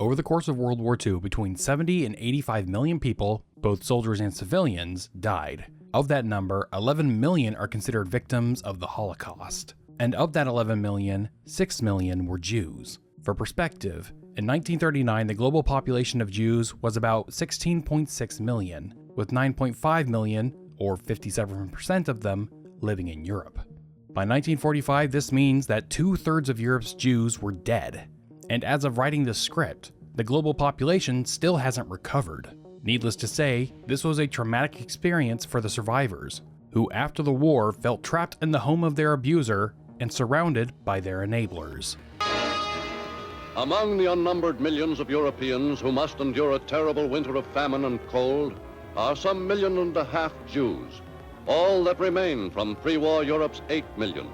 Over the course of World War II, between 70 and 85 million people, both soldiers and civilians, died. Of that number, 11 million are considered victims of the Holocaust. And of that 11 million, 6 million were Jews. For perspective, in 1939, the global population of Jews was about 16.6 million, with 9.5 million, or 57% of them, living in Europe. By 1945, this means that 2/3 of Europe's Jews were dead. And as of writing this script, the global population still hasn't recovered. Needless to say, this was a traumatic experience for the survivors, who after the war felt trapped in the home of their abuser and surrounded by their enablers. Among the unnumbered millions of Europeans who must endure a terrible winter of famine and cold are some 1.5 million Jews, all that remain from pre-war Europe's 8 million.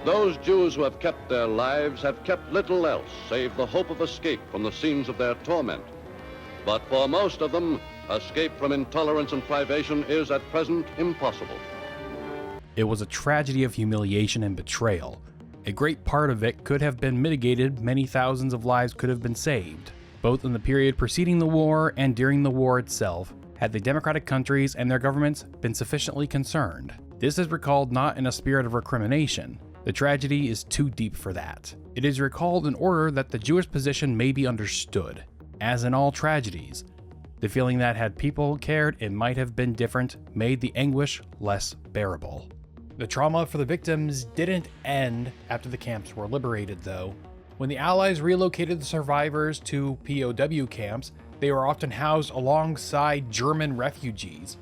Those Jews who have kept their lives have kept little else save the hope of escape from the scenes of their torment. But for most of them, escape from intolerance and privation is at present impossible. It was a tragedy of humiliation and betrayal. A great part of it could have been mitigated, many thousands of lives could have been saved, both in the period preceding the war and during the war itself, had the democratic countries and their governments been sufficiently concerned. This is recalled not in a spirit of recrimination. The tragedy is too deep for that. It is recalled in order that the Jewish position may be understood. As in all tragedies, the feeling that had people cared it might have been different made the anguish less bearable. The trauma for the victims didn't end after the camps were liberated, though. When the Allies relocated the survivors to POW camps, they were often housed alongside German refugees,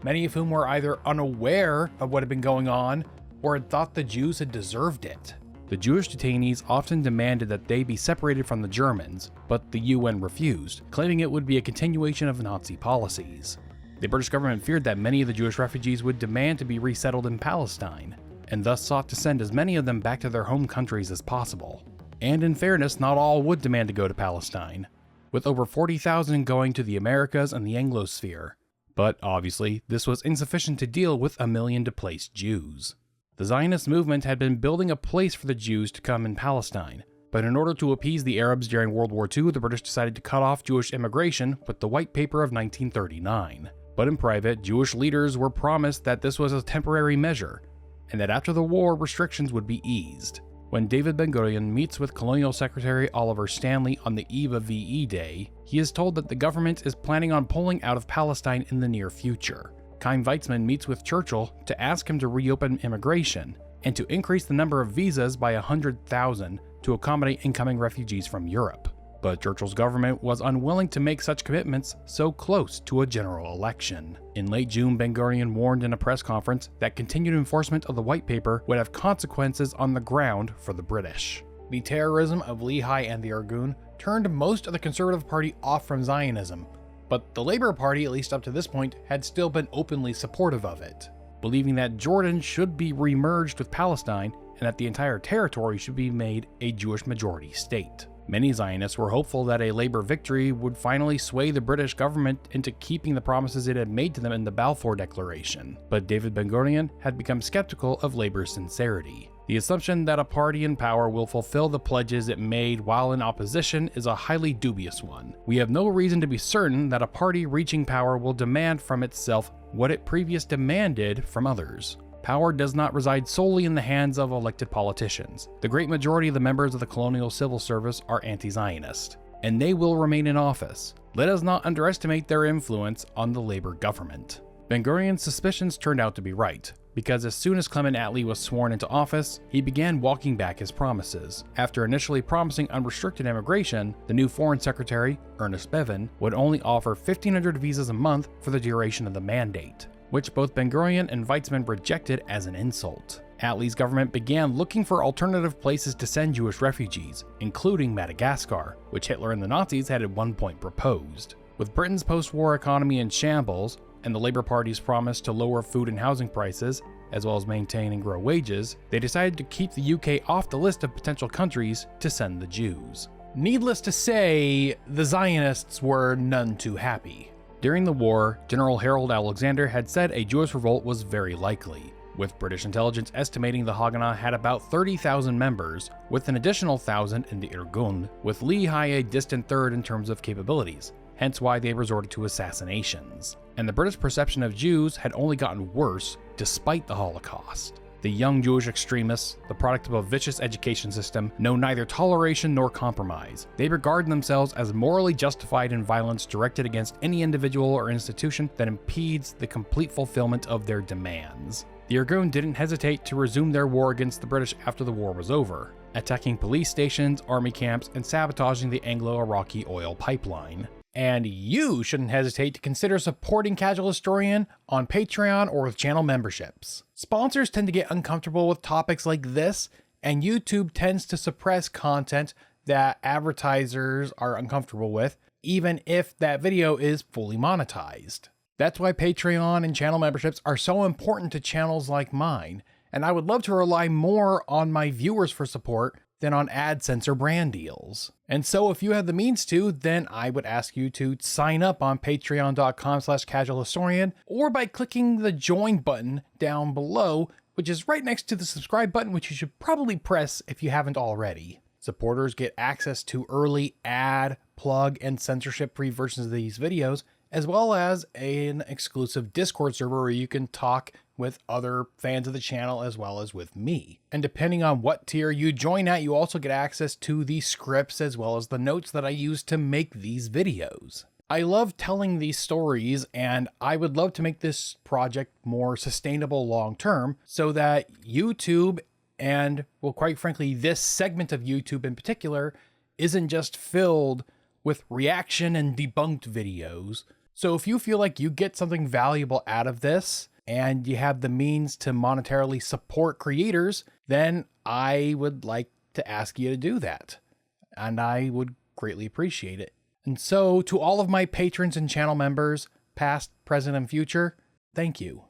many of whom were either unaware of what had been going on or had thought the Jews had deserved it. The Jewish detainees often demanded that they be separated from the Germans, but the UN refused, claiming it would be a continuation of Nazi policies. The British government feared that many of the Jewish refugees would demand to be resettled in Palestine, and thus sought to send as many of them back to their home countries as possible. And in fairness, not all would demand to go to Palestine, with over 40,000 going to the Americas and the Anglosphere. But obviously, this was insufficient to deal with 1 million displaced Jews. The Zionist movement had been building a place for the Jews to come in Palestine, but in order to appease the Arabs during World War II, the British decided to cut off Jewish immigration with the White Paper of 1939. But in private, Jewish leaders were promised that this was a temporary measure, and that after the war, restrictions would be eased. When David Ben-Gurion meets with Colonial Secretary Oliver Stanley on the eve of VE Day, he is told that the government is planning on pulling out of Palestine in the near future. Chaim Weizmann meets with Churchill to ask him to reopen immigration and to increase the number of visas by 100,000 to accommodate incoming refugees from Europe. But Churchill's government was unwilling to make such commitments so close to a general election. In late June, Ben-Gurion warned in a press conference that continued enforcement of the White Paper would have consequences on the ground for the British. The terrorism of Lehi and the Irgun turned most of the Conservative Party off from Zionism, but the Labour Party, at least up to this point, had still been openly supportive of it, believing that Jordan should be remerged with Palestine and that the entire territory should be made a Jewish majority state. Many Zionists were hopeful that a Labour victory would finally sway the British government into keeping the promises it had made to them in the Balfour Declaration, but David Ben-Gurion had become skeptical of Labour's sincerity. The assumption that a party in power will fulfill the pledges it made while in opposition is a highly dubious one. We have no reason to be certain that a party reaching power will demand from itself what it previously demanded from others. Power does not reside solely in the hands of elected politicians. The great majority of the members of the colonial civil service are anti-Zionist, and they will remain in office. Let us not underestimate their influence on the Labour government. Ben-Gurion's suspicions turned out to be right, because as soon as Clement Attlee was sworn into office, he began walking back his promises. After initially promising unrestricted immigration, the new Foreign Secretary, Ernest Bevin, would only offer 1,500 visas a month for the duration of the mandate, which both Ben-Gurion and Weizmann rejected as an insult. Attlee's government began looking for alternative places to send Jewish refugees, including Madagascar, which Hitler and the Nazis had at one point proposed. With Britain's post-war economy in shambles, and the Labour Party's promise to lower food and housing prices, as well as maintain and grow wages, they decided to keep the UK off the list of potential countries to send the Jews. Needless to say, the Zionists were none too happy. During the war, General Harold Alexander had said a Jewish revolt was very likely. with British intelligence estimating the Haganah had about 30,000 members, with an additional 1,000 in the Irgun, with Lehi a distant third in terms of capabilities, hence why they resorted to assassinations. And the British perception of Jews had only gotten worse despite the Holocaust. The young Jewish extremists, the product of a vicious education system, know neither toleration nor compromise. They regard themselves as morally justified in violence directed against any individual or institution that impedes the complete fulfillment of their demands. The Irgun didn't hesitate to resume their war against the British after the war was over, attacking police stations, army camps, and sabotaging the Anglo-Iraqi oil pipeline. And you shouldn't hesitate to consider supporting Casual Historian on Patreon or with channel memberships. Sponsors tend to get uncomfortable with topics like this, and YouTube tends to suppress content that advertisers are uncomfortable with, even if that video is fully monetized. That's why Patreon and channel memberships are so important to channels like mine, and I would love to rely more on my viewers for support than on AdSense or brand deals. And so if you have the means to, then I would ask you to sign up on patreon.com/casualhistorian or by clicking the join button down below, which is right next to the subscribe button, which you should probably press if you haven't already. Supporters get access to early ad, plug, and censorship-free versions of these videos, as well as an exclusive Discord server where you can talk with other fans of the channel as well as with me. And depending on what tier you join at, you also get access to the scripts as well as the notes that I use to make these videos. I love telling these stories, and I would love to make this project more sustainable long term so that YouTube and, well, quite frankly, this segment of YouTube in particular isn't just filled with reaction and debunked videos. So if you feel like you get something valuable out of this and you have the means to monetarily support creators, then I would like to ask you to do that. And I would greatly appreciate it. And so to all of my patrons and channel members, past, present, and future, thank you.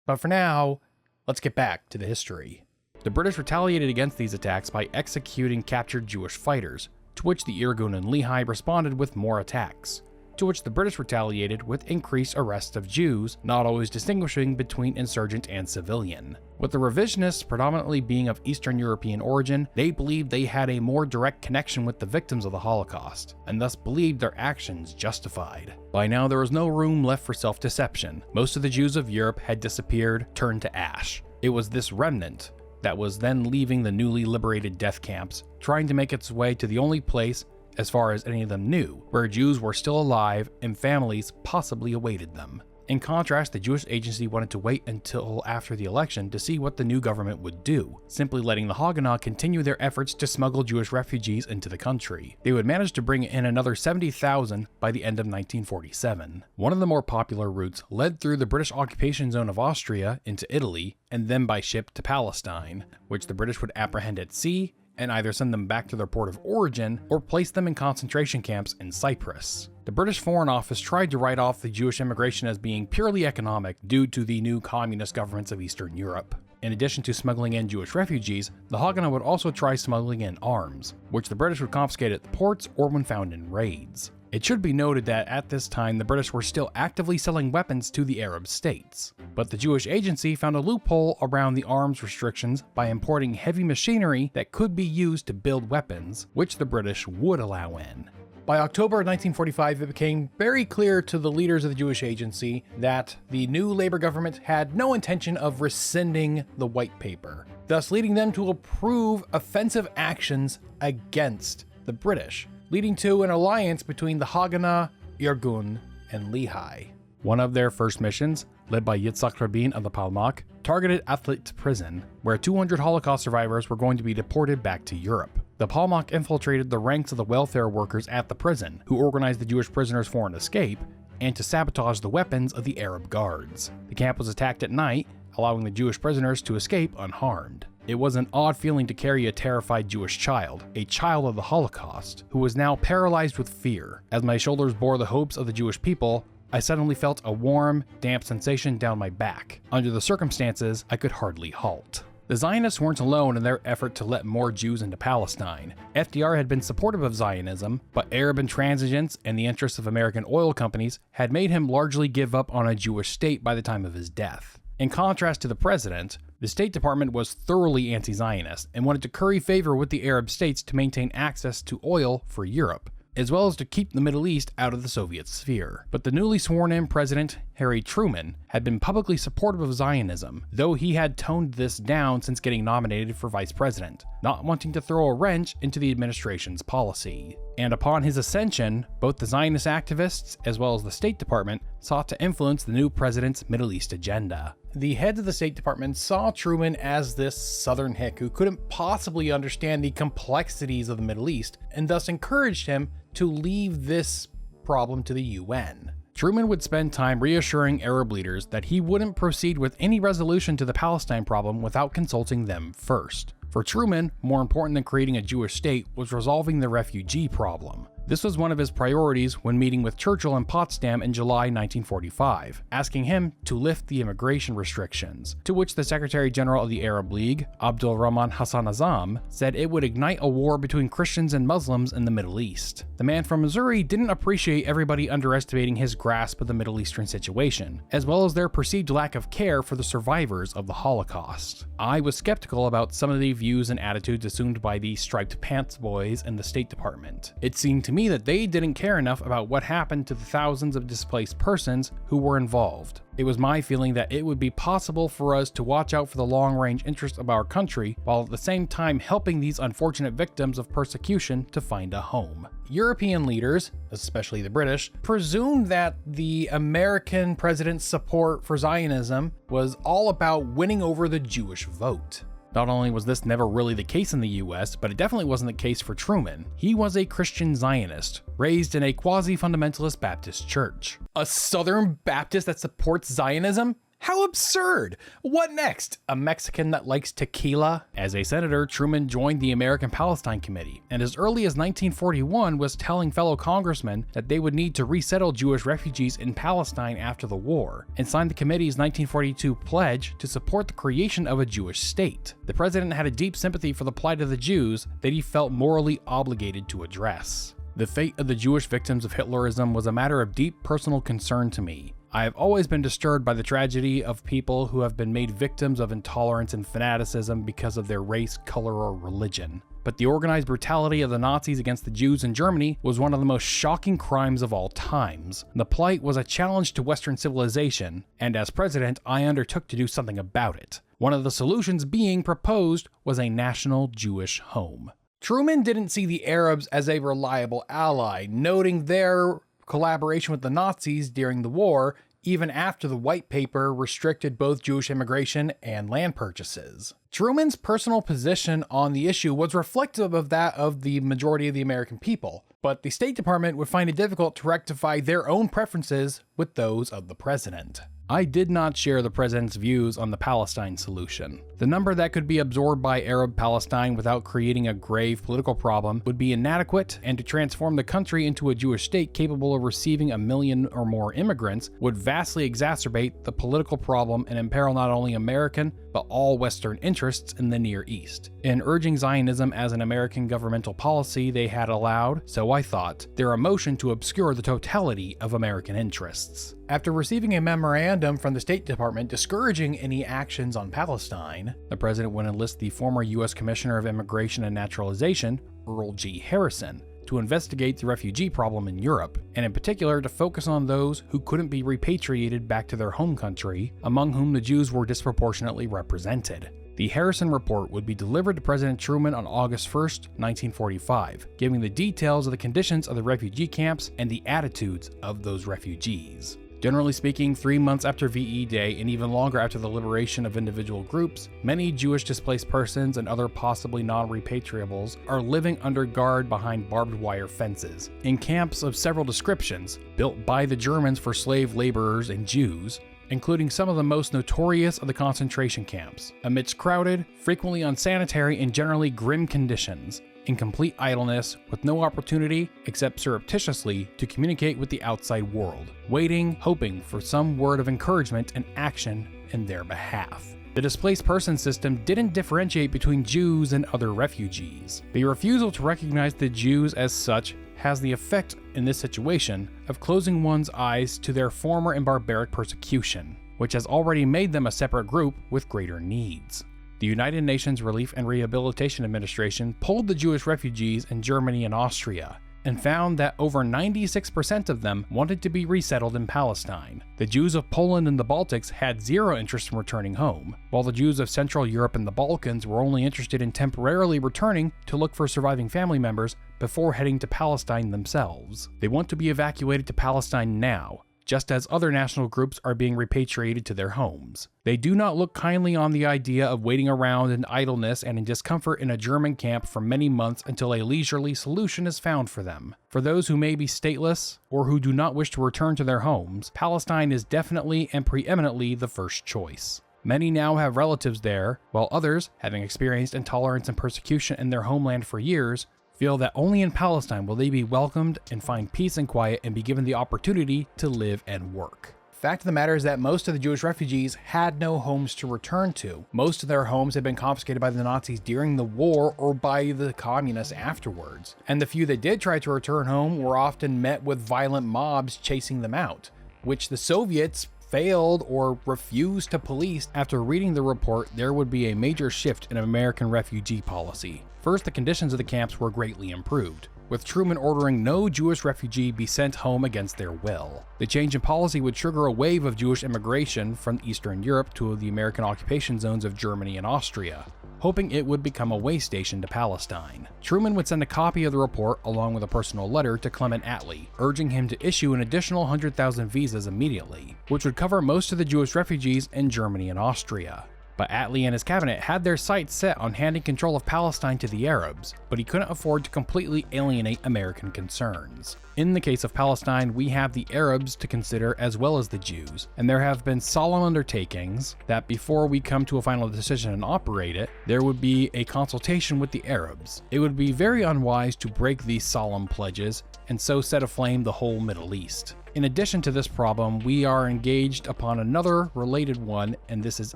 But for now, let's get back to the history. The British retaliated against these attacks by executing captured Jewish fighters, to which the Irgun and Lehi responded with more attacks, to which the British retaliated with increased arrests of Jews, not always distinguishing between insurgent and civilian. With the revisionists predominantly being of Eastern European origin, they believed they had a more direct connection with the victims of the Holocaust, and thus believed their actions justified. By now there was no room left for self-deception. Most of the Jews of Europe had disappeared, turned to ash. It was this remnant that was then leaving the newly liberated death camps, trying to make its way to the only place, as far as any of them knew, where Jews were still alive and families possibly awaited them. In contrast, the Jewish Agency wanted to wait until after the election to see what the new government would do, simply letting the Haganah continue their efforts to smuggle Jewish refugees into the country. They would manage to bring in another 70,000 by the end of 1947. One of the more popular routes led through the British occupation zone of Austria into Italy, and then by ship to Palestine, which the British would apprehend at sea and either send them back to their port of origin or place them in concentration camps in Cyprus. The British Foreign Office tried to write off the Jewish immigration as being purely economic due to the new communist governments of Eastern Europe. In addition to smuggling in Jewish refugees, the Haganah would also try smuggling in arms, which the British would confiscate at the ports or when found in raids. It should be noted that at this time the British were still actively selling weapons to the Arab states, but the Jewish Agency found a loophole around the arms restrictions by importing heavy machinery that could be used to build weapons, which the British would allow in. By October 1945, it became very clear to the leaders of the Jewish Agency that the new Labour government had no intention of rescinding the White Paper, thus leading them to approve offensive actions against the British, leading to an alliance between the Haganah, Irgun, and Lehi. One of their first missions, led by Yitzhak Rabin of the Palmach, targeted Athlete Prison, where 200 Holocaust survivors were going to be deported back to Europe. The Palmach infiltrated the ranks of the welfare workers at the prison, who organized the Jewish prisoners for an escape, and to sabotage the weapons of the Arab guards. The camp was attacked at night, allowing the Jewish prisoners to escape unharmed. It was an odd feeling to carry a terrified Jewish child, a child of the Holocaust, who was now paralyzed with fear. As my shoulders bore the hopes of the Jewish people, I suddenly felt a warm, damp sensation down my back. Under the circumstances, I could hardly halt. The Zionists weren't alone in their effort to let more Jews into Palestine. FDR had been supportive of Zionism, but Arab intransigence and the interests of American oil companies had made him largely give up on a Jewish state by the time of his death. In contrast to the president, the State Department was thoroughly anti-Zionist and wanted to curry favor with the Arab states to maintain access to oil for Europe, as well as to keep the Middle East out of the Soviet sphere. But the newly sworn-in President, Harry Truman, had been publicly supportive of Zionism, though he had toned this down since getting nominated for vice president, not wanting to throw a wrench into the administration's policy. And upon his ascension, both the Zionist activists as well as the State Department sought to influence the new president's Middle East agenda. The heads of the State Department saw Truman as this Southern hick who couldn't possibly understand the complexities of the Middle East, and thus encouraged him to leave this problem to the UN. Truman would spend time reassuring Arab leaders that he wouldn't proceed with any resolution to the Palestine problem without consulting them first. For Truman, more important than creating a Jewish state was resolving the refugee problem. This was one of his priorities when meeting with Churchill in Potsdam in July 1945, asking him to lift the immigration restrictions, to which the Secretary General of the Arab League, Abdul Rahman Hassan Azam, said it would ignite a war between Christians and Muslims in the Middle East. The man from Missouri didn't appreciate everybody underestimating his grasp of the Middle Eastern situation, as well as their perceived lack of care for the survivors of the Holocaust. I was skeptical about some of the views and attitudes assumed by the striped pants boys in the State Department. It seemed to me that they didn't care enough about what happened to the thousands of displaced persons who were involved. It was my feeling that it would be possible for us to watch out for the long-range interests of our country, while at the same time helping these unfortunate victims of persecution to find a home. European leaders, especially the British, presumed that the American president's support for Zionism was all about winning over the Jewish vote. Not only was this never really the case in the US, but it definitely wasn't the case for Truman. He was a Christian Zionist, raised in a quasi-fundamentalist Baptist church. A Southern Baptist that supports Zionism? How absurd! What next? A Mexican that likes tequila? As a senator, Truman joined the American Palestine Committee, and as early as 1941 was telling fellow congressmen that they would need to resettle Jewish refugees in Palestine after the war, and signed the committee's 1942 pledge to support the creation of a Jewish state. The president had a deep sympathy for the plight of the Jews that he felt morally obligated to address. The fate of the Jewish victims of Hitlerism was a matter of deep personal concern to me. I have always been disturbed by the tragedy of people who have been made victims of intolerance and fanaticism because of their race, color, or religion. But the organized brutality of the Nazis against the Jews in Germany was one of the most shocking crimes of all times. The plight was a challenge to Western civilization, and as president, I undertook to do something about it. One of the solutions being proposed was a national Jewish home. Truman didn't see the Arabs as a reliable ally, noting their collaboration with the Nazis during the war, even after the White Paper restricted both Jewish immigration and land purchases. Truman's personal position on the issue was reflective of that of the majority of the American people, but the State Department would find it difficult to rectify their own preferences with those of the president. I did not share the president's views on the Palestine solution. The number that could be absorbed by Arab Palestine without creating a grave political problem would be inadequate, and to transform the country into a Jewish state capable of receiving 1 million or more immigrants would vastly exacerbate the political problem and imperil not only American, but all Western interests in the Near East. In urging Zionism as an American governmental policy, they had allowed, so I thought, their emotion to obscure the totality of American interests. After receiving a memorandum from the State Department discouraging any actions on Palestine, the president would enlist the former U.S. Commissioner of Immigration and Naturalization, Earl G. Harrison, to investigate the refugee problem in Europe, and in particular to focus on those who couldn't be repatriated back to their home country, among whom the Jews were disproportionately represented. The Harrison report would be delivered to President Truman on August 1, 1945, giving the details of the conditions of the refugee camps and the attitudes of those refugees. Generally speaking, 3 months after VE Day and even longer after the liberation of individual groups, many Jewish displaced persons and other possibly non-repatriables are living under guard behind barbed wire fences, in camps of several descriptions, built by the Germans for slave laborers and Jews, including some of the most notorious of the concentration camps, amidst crowded, frequently unsanitary, and generally grim conditions, in complete idleness, with no opportunity, except surreptitiously, to communicate with the outside world, waiting, hoping for some word of encouragement and action in their behalf. The displaced person system didn't differentiate between Jews and other refugees. The refusal to recognize the Jews as such has the effect, in this situation, of closing one's eyes to their former and barbaric persecution. which has already made them a separate group with greater needs. The United Nations Relief and Rehabilitation Administration polled the Jewish refugees in Germany and Austria, and found that over 96% of them wanted to be resettled in Palestine. The Jews of Poland and the Baltics had zero interest in returning home, while the Jews of Central Europe and the Balkans were only interested in temporarily returning to look for surviving family members before heading to Palestine themselves. They want to be evacuated to Palestine now, just as other national groups are being repatriated to their homes. They do not look kindly on the idea of waiting around in idleness and in discomfort in a German camp for many months until a leisurely solution is found for them. For those who may be stateless or who do not wish to return to their homes, Palestine is definitely and preeminently the first choice. Many now have relatives there, while others, having experienced intolerance and persecution in their homeland for years, feel that only in Palestine will they be welcomed and find peace and quiet and be given the opportunity to live and work. Fact of the matter is that most of the Jewish refugees had no homes to return to. Most of their homes had been confiscated by the Nazis during the war or by the communists afterwards. And the few that did try to return home were often met with violent mobs chasing them out, which the Soviets failed or refused to police. After reading the report, there would be a major shift in American refugee policy. First, the conditions of the camps were greatly improved, with Truman ordering no Jewish refugee be sent home against their will. The change in policy would trigger a wave of Jewish immigration from Eastern Europe to the American occupation zones of Germany and Austria, hoping it would become a way station to Palestine. Truman would send a copy of the report along with a personal letter to Clement Attlee, urging him to issue an additional 100,000 visas immediately, which would cover most of the Jewish refugees in Germany and Austria. But Attlee and his cabinet had their sights set on handing control of Palestine to the Arabs, but he couldn't afford to completely alienate American concerns. In the case of Palestine, we have the Arabs to consider as well as the Jews, and there have been solemn undertakings that before we come to a final decision and operate it, there would be a consultation with the Arabs. It would be very unwise to break these solemn pledges and so set aflame the whole Middle East. In addition to this problem, we are engaged upon another related one, and this is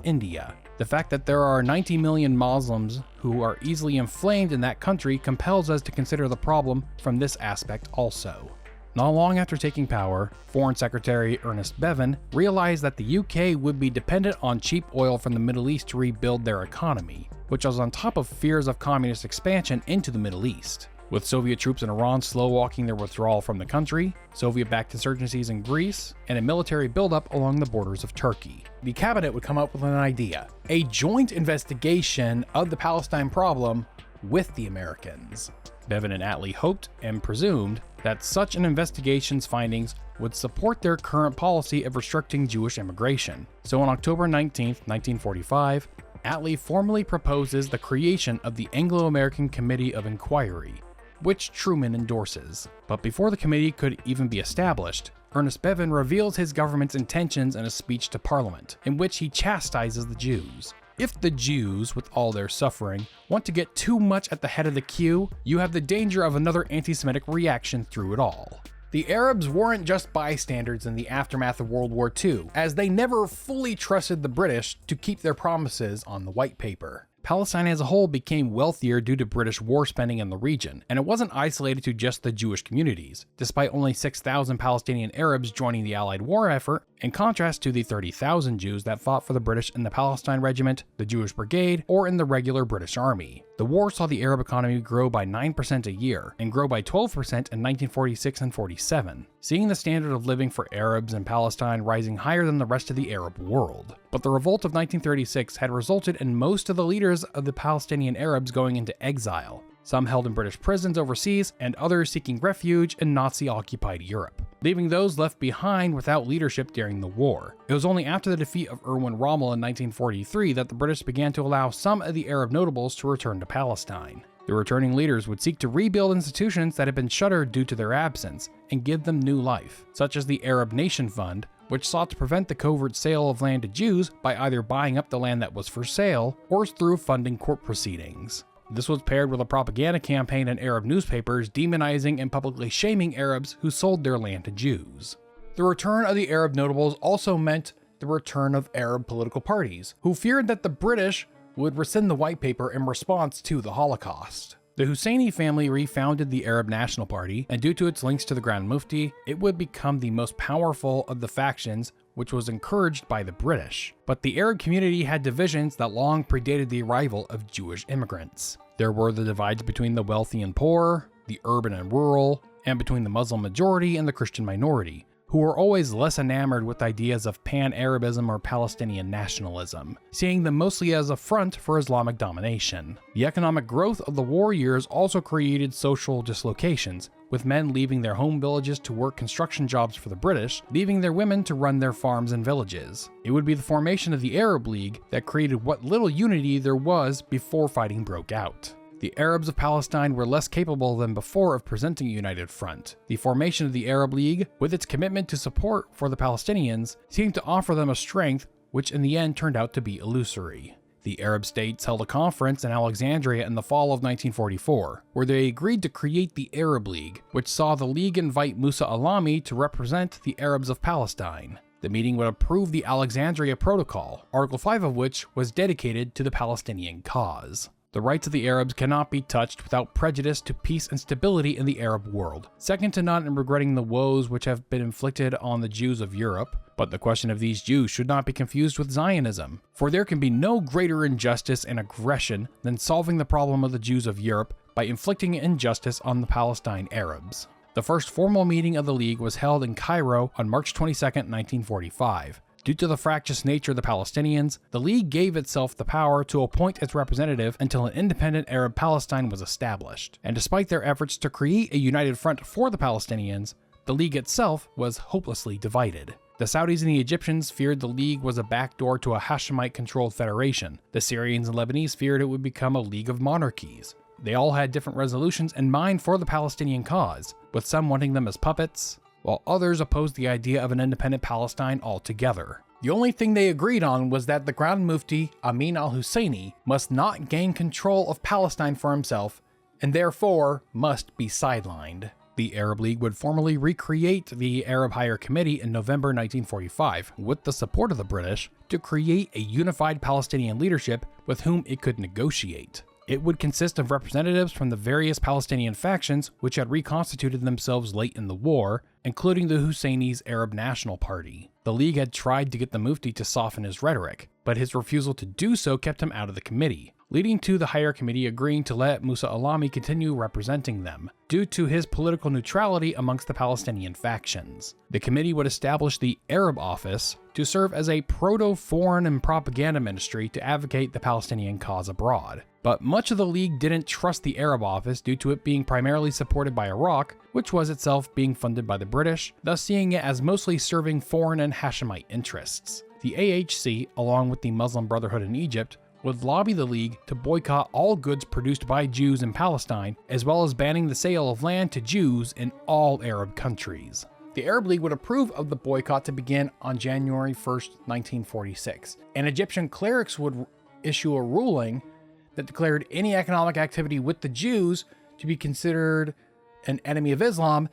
India. The fact that there are 90 million Muslims who are easily inflamed in that country compels us to consider the problem from this aspect also. Not long after taking power, Foreign Secretary Ernest Bevin realized that the UK would be dependent on cheap oil from the Middle East to rebuild their economy, which was on top of fears of communist expansion into the Middle East. With Soviet troops in Iran slow-walking their withdrawal from the country, Soviet-backed insurgencies in Greece, and a military buildup along the borders of Turkey, the cabinet would come up with an idea: a joint investigation of the Palestine problem with the Americans. Bevin and Attlee hoped and presumed that such an investigation's findings would support their current policy of restricting Jewish immigration. So on October 19, 1945, Attlee formally proposes the creation of the Anglo-American Committee of Inquiry, which Truman endorses. But before the committee could even be established, Ernest Bevin reveals his government's intentions in a speech to Parliament, in which he chastises the Jews. If the Jews, with all their suffering, want to get too much at the head of the queue, you have the danger of another anti-Semitic reaction through it all. The Arabs weren't just bystanders in the aftermath of World War II, as they never fully trusted the British to keep their promises on the white paper. Palestine as a whole became wealthier due to British war spending in the region, and it wasn't isolated to just the Jewish communities, despite only 6,000 Palestinian Arabs joining the Allied war effort, in contrast to the 30,000 Jews that fought for the British in the Palestine Regiment, the Jewish Brigade, or in the regular British Army. The war saw the Arab economy grow by 9% a year, and grow by 12% in 1946 and 47, seeing the standard of living for Arabs in Palestine rising higher than the rest of the Arab world. But the revolt of 1936 had resulted in most of the leaders of the Palestinian Arabs going into exile, some held in British prisons overseas and others seeking refuge in Nazi-occupied Europe, leaving those left behind without leadership during the war. It was only after the defeat of Erwin Rommel in 1943 that the British began to allow some of the Arab notables to return to Palestine. The returning leaders would seek to rebuild institutions that had been shuttered due to their absence and give them new life, such as the Arab Nation Fund, which sought to prevent the covert sale of land to Jews by either buying up the land that was for sale or through funding court proceedings. This was paired with a propaganda campaign in Arab newspapers demonizing and publicly shaming Arabs who sold their land to Jews. The return of the Arab notables also meant the return of Arab political parties, who feared that the British would rescind the white paper in response to the Holocaust. The Husseini family refounded the Arab National Party, and due to its links to the Grand Mufti, it would become the most powerful of the factions, which was encouraged by the British. But the Arab community had divisions that long predated the arrival of Jewish immigrants. There were the divides between the wealthy and poor, the urban and rural, and between the Muslim majority and the Christian minority, who were always less enamored with ideas of pan-Arabism or Palestinian nationalism, seeing them mostly as a front for Islamic domination. The economic growth of the war years also created social dislocations, with men leaving their home villages to work construction jobs for the British, leaving their women to run their farms and villages. It would be the formation of the Arab League that created what little unity there was before fighting broke out. The Arabs of Palestine were less capable than before of presenting a united front. The formation of the Arab League, with its commitment to support for the Palestinians, seemed to offer them a strength which in the end turned out to be illusory. The Arab states held a conference in Alexandria in the fall of 1944, where they agreed to create the Arab League, which saw the League invite Musa Alami to represent the Arabs of Palestine. The meeting would approve the Alexandria Protocol, Article 5 of which was dedicated to the Palestinian cause. The rights of the Arabs cannot be touched without prejudice to peace and stability in the Arab world, second to none in regretting the woes which have been inflicted on the Jews of Europe. But the question of these Jews should not be confused with Zionism, for there can be no greater injustice and aggression than solving the problem of the Jews of Europe by inflicting injustice on the Palestine Arabs. The first formal meeting of the League was held in Cairo on March 22, 1945. Due to the fractious nature of the Palestinians, the League gave itself the power to appoint its representative until an independent Arab Palestine was established. And despite their efforts to create a united front for the Palestinians, the League itself was hopelessly divided. The Saudis and the Egyptians feared the League was a backdoor to a Hashemite-controlled federation. The Syrians and Lebanese feared it would become a league of monarchies. They all had different resolutions in mind for the Palestinian cause, with some wanting them as puppets, while others opposed the idea of an independent Palestine altogether. The only thing they agreed on was that the Grand Mufti, Amin al-Husseini, must not gain control of Palestine for himself, and therefore must be sidelined. The Arab League would formally recreate the Arab Higher Committee in November 1945, with the support of the British, to create a unified Palestinian leadership with whom it could negotiate. It would consist of representatives from the various Palestinian factions which had reconstituted themselves late in the war, including the Husseini's Arab National Party. The League had tried to get the Mufti to soften his rhetoric, but his refusal to do so kept him out of the committee, leading to the Higher Committee agreeing to let Musa Alami continue representing them, due to his political neutrality amongst the Palestinian factions. The committee would establish the Arab Office to serve as a proto-foreign and propaganda ministry to advocate the Palestinian cause abroad. But much of the League didn't trust the Arab Office due to it being primarily supported by Iraq, which was itself being funded by the British, thus seeing it as mostly serving foreign and Hashemite interests. The AHC, along with the Muslim Brotherhood in Egypt, would lobby the League to boycott all goods produced by Jews in Palestine, as well as banning the sale of land to Jews in all Arab countries. The Arab League would approve of the boycott to begin on January 1st, 1946, and Egyptian clerics would issue a ruling that declared any economic activity with the Jews to be considered an enemy of Islam,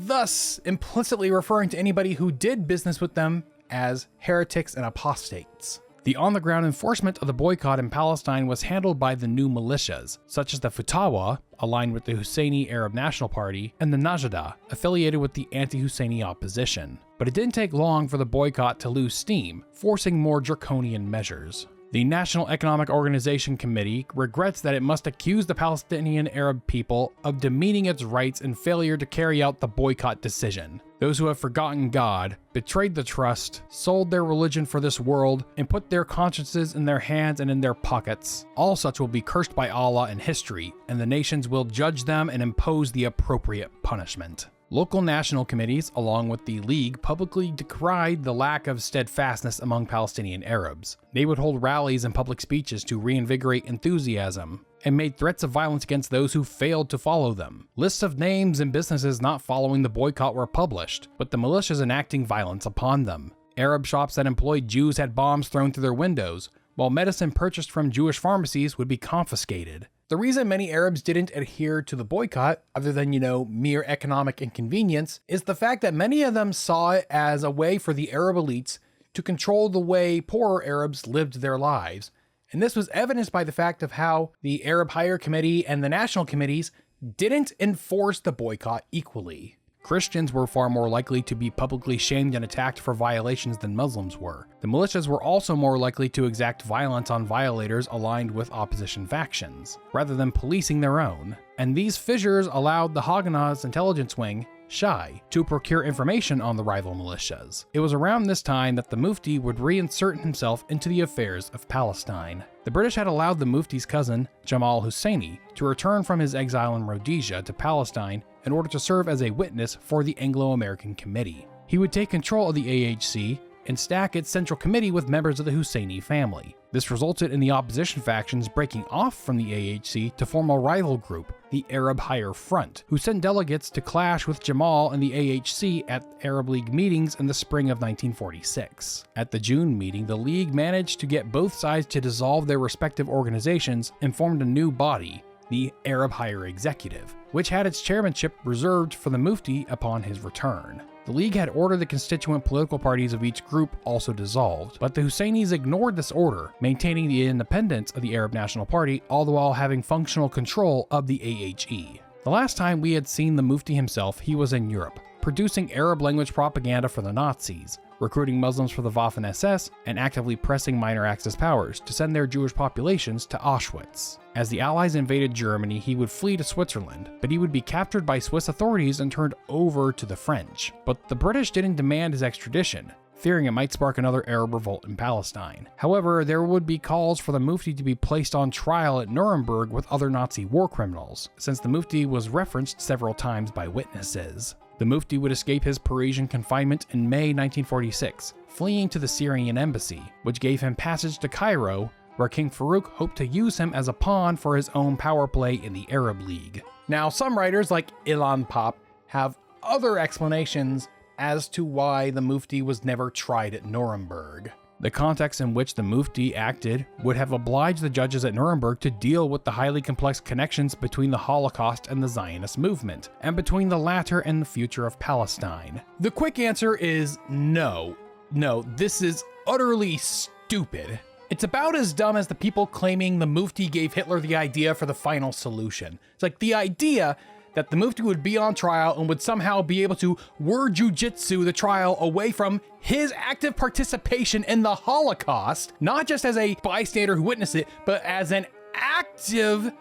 thus implicitly referring to anybody who did business with them as heretics and apostates. The on-the-ground enforcement of the boycott in Palestine was handled by the new militias, such as the Fatawa, aligned with the Husseini Arab National Party, and the Najada, affiliated with the anti-Husseini opposition. But it didn't take long for the boycott to lose steam, forcing more draconian measures. The National Economic Organization Committee regrets that it must accuse the Palestinian Arab people of demeaning its rights and failure to carry out the boycott decision. Those who have forgotten God, betrayed the trust, sold their religion for this world, and put their consciences in their hands and in their pockets, all such will be cursed by Allah and history, and the nations will judge them and impose the appropriate punishment. Local national committees, along with the League, publicly decried the lack of steadfastness among Palestinian Arabs. They would hold rallies and public speeches to reinvigorate enthusiasm, and made threats of violence against those who failed to follow them. Lists of names and businesses not following the boycott were published, with the militias enacting violence upon them. Arab shops that employed Jews had bombs thrown through their windows, while medicine purchased from Jewish pharmacies would be confiscated. The reason many Arabs didn't adhere to the boycott, other than, mere economic inconvenience, is the fact that many of them saw it as a way for the Arab elites to control the way poorer Arabs lived their lives, And this was evidenced by the fact of how the Arab Higher Committee and the National Committees didn't enforce the boycott equally. Christians were far more likely to be publicly shamed and attacked for violations than Muslims were. The militias were also more likely to exact violence on violators aligned with opposition factions, rather than policing their own. And these fissures allowed the Haganah's intelligence wing, Shai, to procure information on the rival militias. It was around this time that the Mufti would reinsert himself into the affairs of Palestine. The British had allowed the Mufti's cousin, Jamal Husseini, to return from his exile in Rhodesia to Palestine in order to serve as a witness for the Anglo-American Committee. He would take control of the AHC and stack its central committee with members of the Husseini family. This resulted in the opposition factions breaking off from the AHC to form a rival group, the Arab Higher Front, who sent delegates to clash with Jamal and the AHC at Arab League meetings in the spring of 1946. At the June meeting, the League managed to get both sides to dissolve their respective organizations and formed a new body, the Arab Higher Executive, which had its chairmanship reserved for the Mufti upon his return. The League had ordered the constituent political parties of each group also dissolved, but the Husseinis ignored this order, maintaining the independence of the Arab National Party, all the while having functional control of the AHE. The last time we had seen the Mufti himself, he was in Europe, producing Arab language propaganda for the Nazis, recruiting Muslims for the Waffen-SS, and actively pressing minor Axis powers to send their Jewish populations to Auschwitz. As the Allies invaded Germany, he would flee to Switzerland, but he would be captured by Swiss authorities and turned over to the French. But the British didn't demand his extradition, fearing it might spark another Arab revolt in Palestine. However, there would be calls for the Mufti to be placed on trial at Nuremberg with other Nazi war criminals, since the Mufti was referenced several times by witnesses. The Mufti would escape his Parisian confinement in May 1946, fleeing to the Syrian embassy, which gave him passage to Cairo, where King Farouk hoped to use him as a pawn for his own power play in the Arab League. Now, some writers like Ilan Pop have other explanations as to why the Mufti was never tried at Nuremberg. The context in which the Mufti acted would have obliged the judges at Nuremberg to deal with the highly complex connections between the Holocaust and the Zionist movement, and between the latter and the future of Palestine. The quick answer is no. No, this is utterly stupid. It's about as dumb as the people claiming the Mufti gave Hitler the idea for the final solution. It's like the idea that the Mufti would be on trial and would somehow be able to word jujitsu the trial away from his active participation in the Holocaust, not just as a bystander who witnessed it, but as an active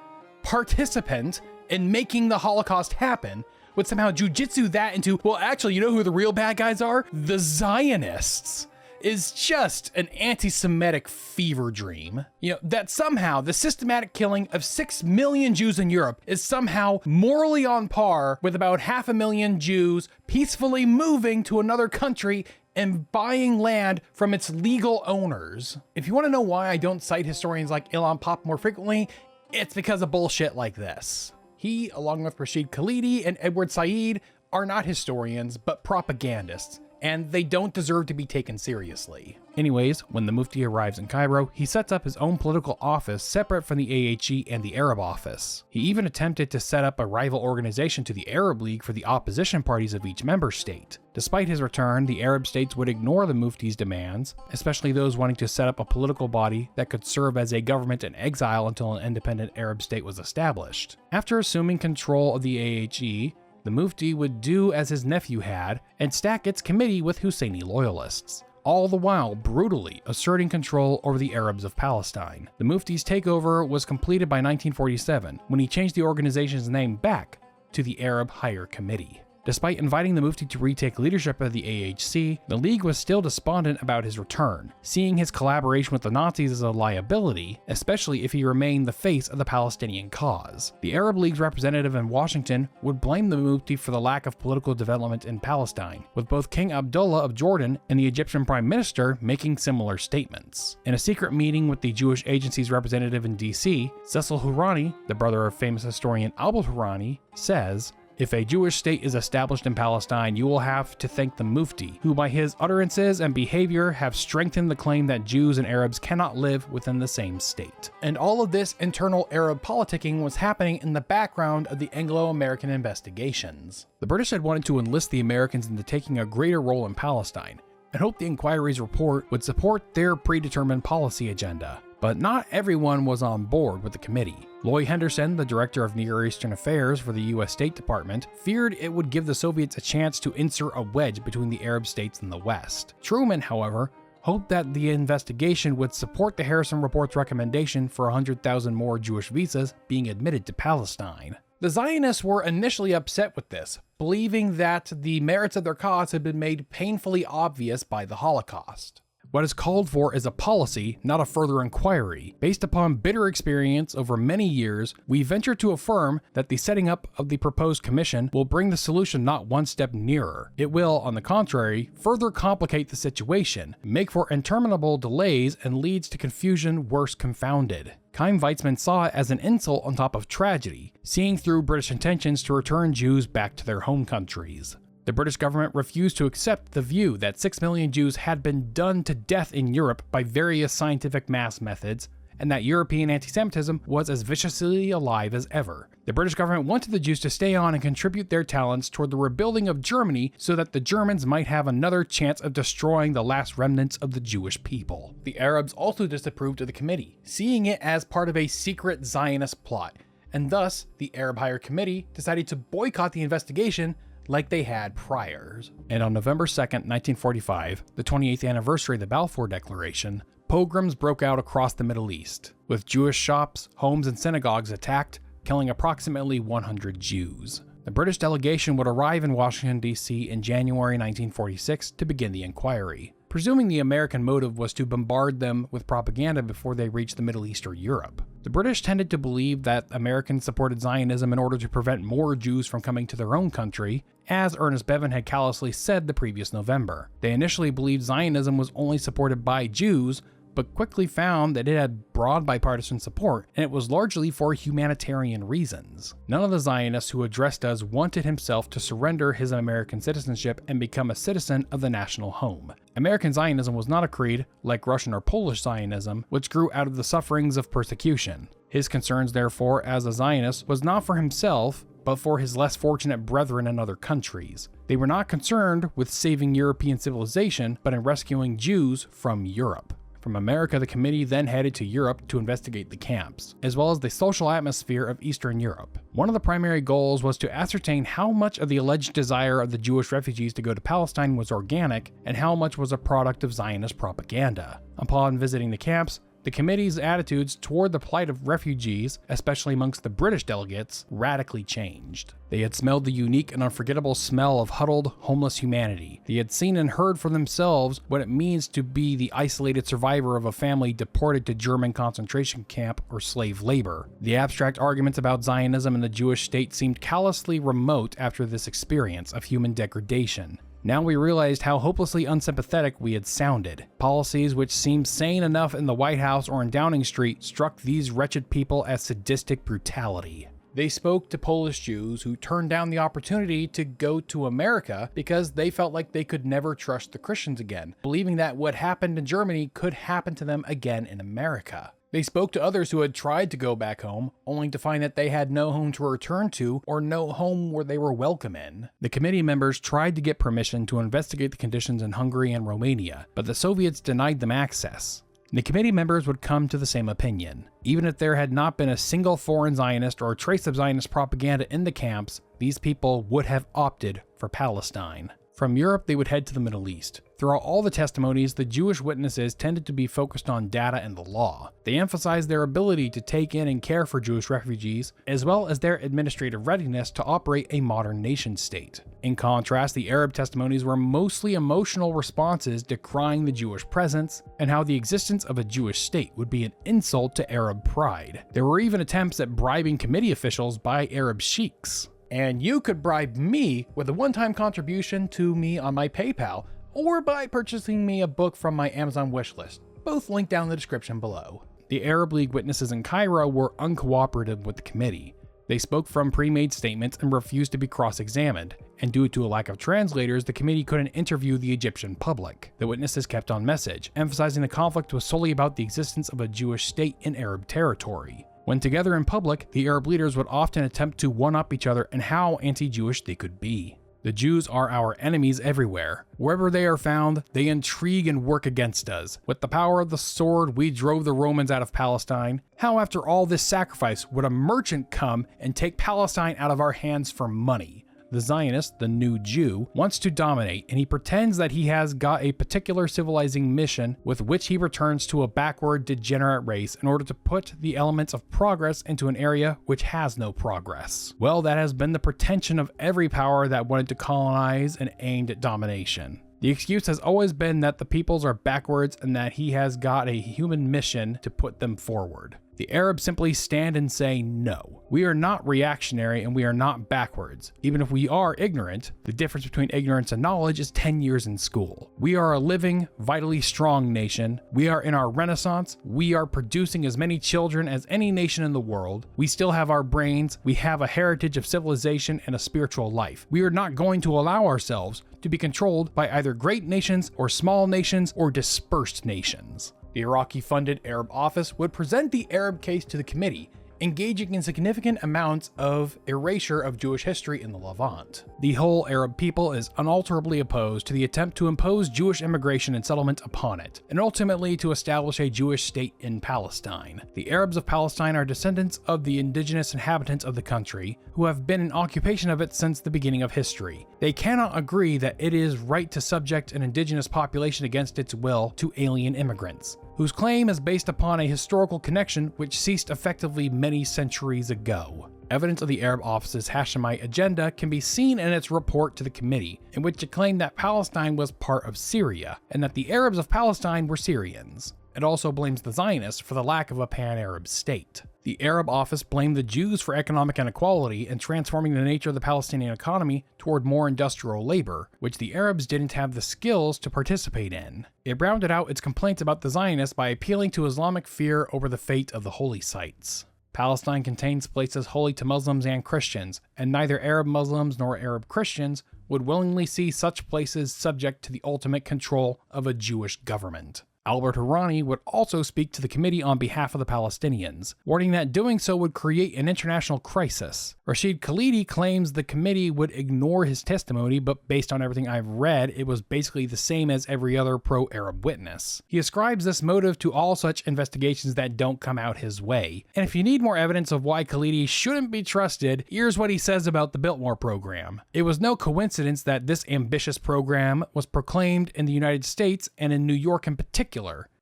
participant in making the Holocaust happen, would somehow jujitsu that into, well, actually, you know who the real bad guys are? The Zionists. Is just an anti-Semitic fever dream. You know, that somehow the systematic killing of 6 million Jews in Europe is somehow morally on par with about 500,000 Jews peacefully moving to another country and buying land from its legal owners. If you want to know why I don't cite historians like Ilan Pop more frequently, it's because of bullshit like this. He, along with Rashid Khalidi and Edward Said, are not historians, but propagandists, and they don't deserve to be taken seriously. Anyways, when the Mufti arrives in Cairo, he sets up his own political office separate from the AHE and the Arab office. He even attempted to set up a rival organization to the Arab League for the opposition parties of each member state. Despite his return, the Arab states would ignore the Mufti's demands, especially those wanting to set up a political body that could serve as a government in exile until an independent Arab state was established. After assuming control of the AHE, the Mufti would do as his nephew had and stack its committee with Husseini loyalists, all the while brutally asserting control over the Arabs of Palestine. The Mufti's takeover was completed by 1947 when he changed the organization's name back to the Arab Higher Committee. Despite inviting the Mufti to retake leadership of the AHC, the League was still despondent about his return, seeing his collaboration with the Nazis as a liability, especially if he remained the face of the Palestinian cause. The Arab League's representative in Washington would blame the Mufti for the lack of political development in Palestine, with both King Abdullah of Jordan and the Egyptian Prime Minister making similar statements. In a secret meeting with the Jewish Agency's representative in DC, Cecil Hourani, the brother of famous historian Albert Hourani, says, "If a Jewish state is established in Palestine, you will have to thank the Mufti, who by his utterances and behavior have strengthened the claim that Jews and Arabs cannot live within the same state." And all of this internal Arab politicking was happening in the background of the Anglo-American investigations. The British had wanted to enlist the Americans into taking a greater role in Palestine, and hoped the inquiry's report would support their predetermined policy agenda. But not everyone was on board with the committee. Lloyd Henderson, the director of Near Eastern Affairs for the U.S. State Department, feared it would give the Soviets a chance to insert a wedge between the Arab states and the West. Truman, however, hoped that the investigation would support the Harrison Report's recommendation for 100,000 more Jewish visas being admitted to Palestine. The Zionists were initially upset with this, believing that the merits of their cause had been made painfully obvious by the Holocaust. What is called for is a policy, not a further inquiry. Based upon bitter experience over many years, we venture to affirm that the setting up of the proposed commission will bring the solution not one step nearer. It will, on the contrary, further complicate the situation, make for interminable delays, and leads to confusion worse confounded. Chaim Weizmann saw it as an insult on top of tragedy, seeing through British intentions to return Jews back to their home countries. The British government refused to accept the view that 6 million Jews had been done to death in Europe by various scientific mass methods, and that European anti-Semitism was as viciously alive as ever. The British government wanted the Jews to stay on and contribute their talents toward the rebuilding of Germany so that the Germans might have another chance of destroying the last remnants of the Jewish people. The Arabs also disapproved of the committee, seeing it as part of a secret Zionist plot, and thus the Arab Higher Committee decided to boycott the investigation like they had prior. And on November 2nd, 1945, the 28th anniversary of the Balfour Declaration, pogroms broke out across the Middle East, with Jewish shops, homes, and synagogues attacked, killing approximately 100 Jews. The British delegation would arrive in Washington, D.C. in January 1946 to begin the inquiry, presuming the American motive was to bombard them with propaganda before they reached the Middle East or Europe. The British tended to believe that Americans supported Zionism in order to prevent more Jews from coming to their own country, as Ernest Bevin had callously said the previous November. They initially believed Zionism was only supported by Jews, but quickly found that it had broad bipartisan support, and it was largely for humanitarian reasons. None of the Zionists who addressed us wanted himself to surrender his American citizenship and become a citizen of the national home. American Zionism was not a creed, like Russian or Polish Zionism, which grew out of the sufferings of persecution. His concerns, therefore, as a Zionist, was not for himself, but for his less fortunate brethren in other countries. They were not concerned with saving European civilization, but in rescuing Jews from Europe. From America, the committee then headed to Europe to investigate the camps, as well as the social atmosphere of Eastern Europe. One of the primary goals was to ascertain how much of the alleged desire of the Jewish refugees to go to Palestine was organic, and how much was a product of Zionist propaganda. Upon visiting the camps, the committee's attitudes toward the plight of refugees, especially amongst the British delegates, radically changed. They had smelled the unique and unforgettable smell of huddled, homeless humanity. They had seen and heard for themselves what it means to be the isolated survivor of a family deported to German concentration camp or slave labor. The abstract arguments about Zionism and the Jewish state seemed callously remote after this experience of human degradation. Now we realized how hopelessly unsympathetic we had sounded. Policies which seemed sane enough in the White House or in Downing Street struck these wretched people as sadistic brutality. They spoke to Polish Jews who turned down the opportunity to go to America because they felt like they could never trust the Christians again, believing that what happened in Germany could happen to them again in America. They spoke to others who had tried to go back home, only to find that they had no home to return to or no home where they were welcome in. The committee members tried to get permission to investigate the conditions in Hungary and Romania, but the Soviets denied them access. The committee members would come to the same opinion. Even if there had not been a single foreign Zionist or a trace of Zionist propaganda in the camps, these people would have opted for Palestine. From Europe, they would head to the Middle East. Throughout all the testimonies, the Jewish witnesses tended to be focused on data and the law. They emphasized their ability to take in and care for Jewish refugees, as well as their administrative readiness to operate a modern nation-state. In contrast, the Arab testimonies were mostly emotional responses decrying the Jewish presence, and how the existence of a Jewish state would be an insult to Arab pride. There were even attempts at bribing committee officials by Arab sheiks. And you could bribe me with a one-time contribution to me on my PayPal, or by purchasing me a book from my Amazon wishlist, both linked down in the description below. The Arab League witnesses in Cairo were uncooperative with the committee. They spoke from pre-made statements and refused to be cross-examined, and due to a lack of translators, the committee couldn't interview the Egyptian public. The witnesses kept on message, emphasizing the conflict was solely about the existence of a Jewish state in Arab territory. When together in public, the Arab leaders would often attempt to one-up each other in how anti-Jewish they could be. The Jews are our enemies everywhere. Wherever they are found, they intrigue and work against us. With the power of the sword, we drove the Romans out of Palestine. How, after all this sacrifice, would a merchant come and take Palestine out of our hands for money? The Zionist, the new Jew, wants to dominate, and he pretends that he has got a particular civilizing mission with which he returns to a backward, degenerate race in order to put the elements of progress into an area which has no progress. Well, that has been the pretension of every power that wanted to colonize and aimed at domination. The excuse has always been that the peoples are backwards and that he has got a human mission to put them forward. The Arabs simply stand and say no. We are not reactionary and we are not backwards. Even if we are ignorant, the difference between ignorance and knowledge is 10 years in school. We are a living, vitally strong nation. We are in our renaissance. We are producing as many children as any nation in the world. We still have our brains. We have a heritage of civilization and a spiritual life. We are not going to allow ourselves to be controlled by either great nations or small nations or dispersed nations. The Iraqi-funded Arab office would present the Arab case to the committee, engaging in significant amounts of erasure of Jewish history in the Levant. The whole Arab people is unalterably opposed to the attempt to impose Jewish immigration and settlement upon it, and ultimately to establish a Jewish state in Palestine. The Arabs of Palestine are descendants of the indigenous inhabitants of the country, who have been in occupation of it since the beginning of history. They cannot agree that it is right to subject an indigenous population against its will to alien immigrants, whose claim is based upon a historical connection which ceased effectively many centuries ago. Evidence of the Arab office's Hashemite agenda can be seen in its report to the committee, in which it claimed that Palestine was part of Syria, and that the Arabs of Palestine were Syrians. It also blames the Zionists for the lack of a pan-Arab state. The Arab office blamed the Jews for economic inequality and transforming the nature of the Palestinian economy toward more industrial labor, which the Arabs didn't have the skills to participate in. It rounded out its complaints about the Zionists by appealing to Islamic fear over the fate of the holy sites. Palestine contains places holy to Muslims and Christians, and neither Arab Muslims nor Arab Christians would willingly see such places subject to the ultimate control of a Jewish government. Albert Hourani would also speak to the committee on behalf of the Palestinians, warning that doing so would create an international crisis. Rashid Khalidi claims the committee would ignore his testimony, but based on everything I've read, it was basically the same as every other pro-Arab witness. He ascribes this motive to all such investigations that don't come out his way. And if you need more evidence of why Khalidi shouldn't be trusted, here's what he says about the Biltmore program. It was no coincidence that this ambitious program was proclaimed in the United States and in New York in particular,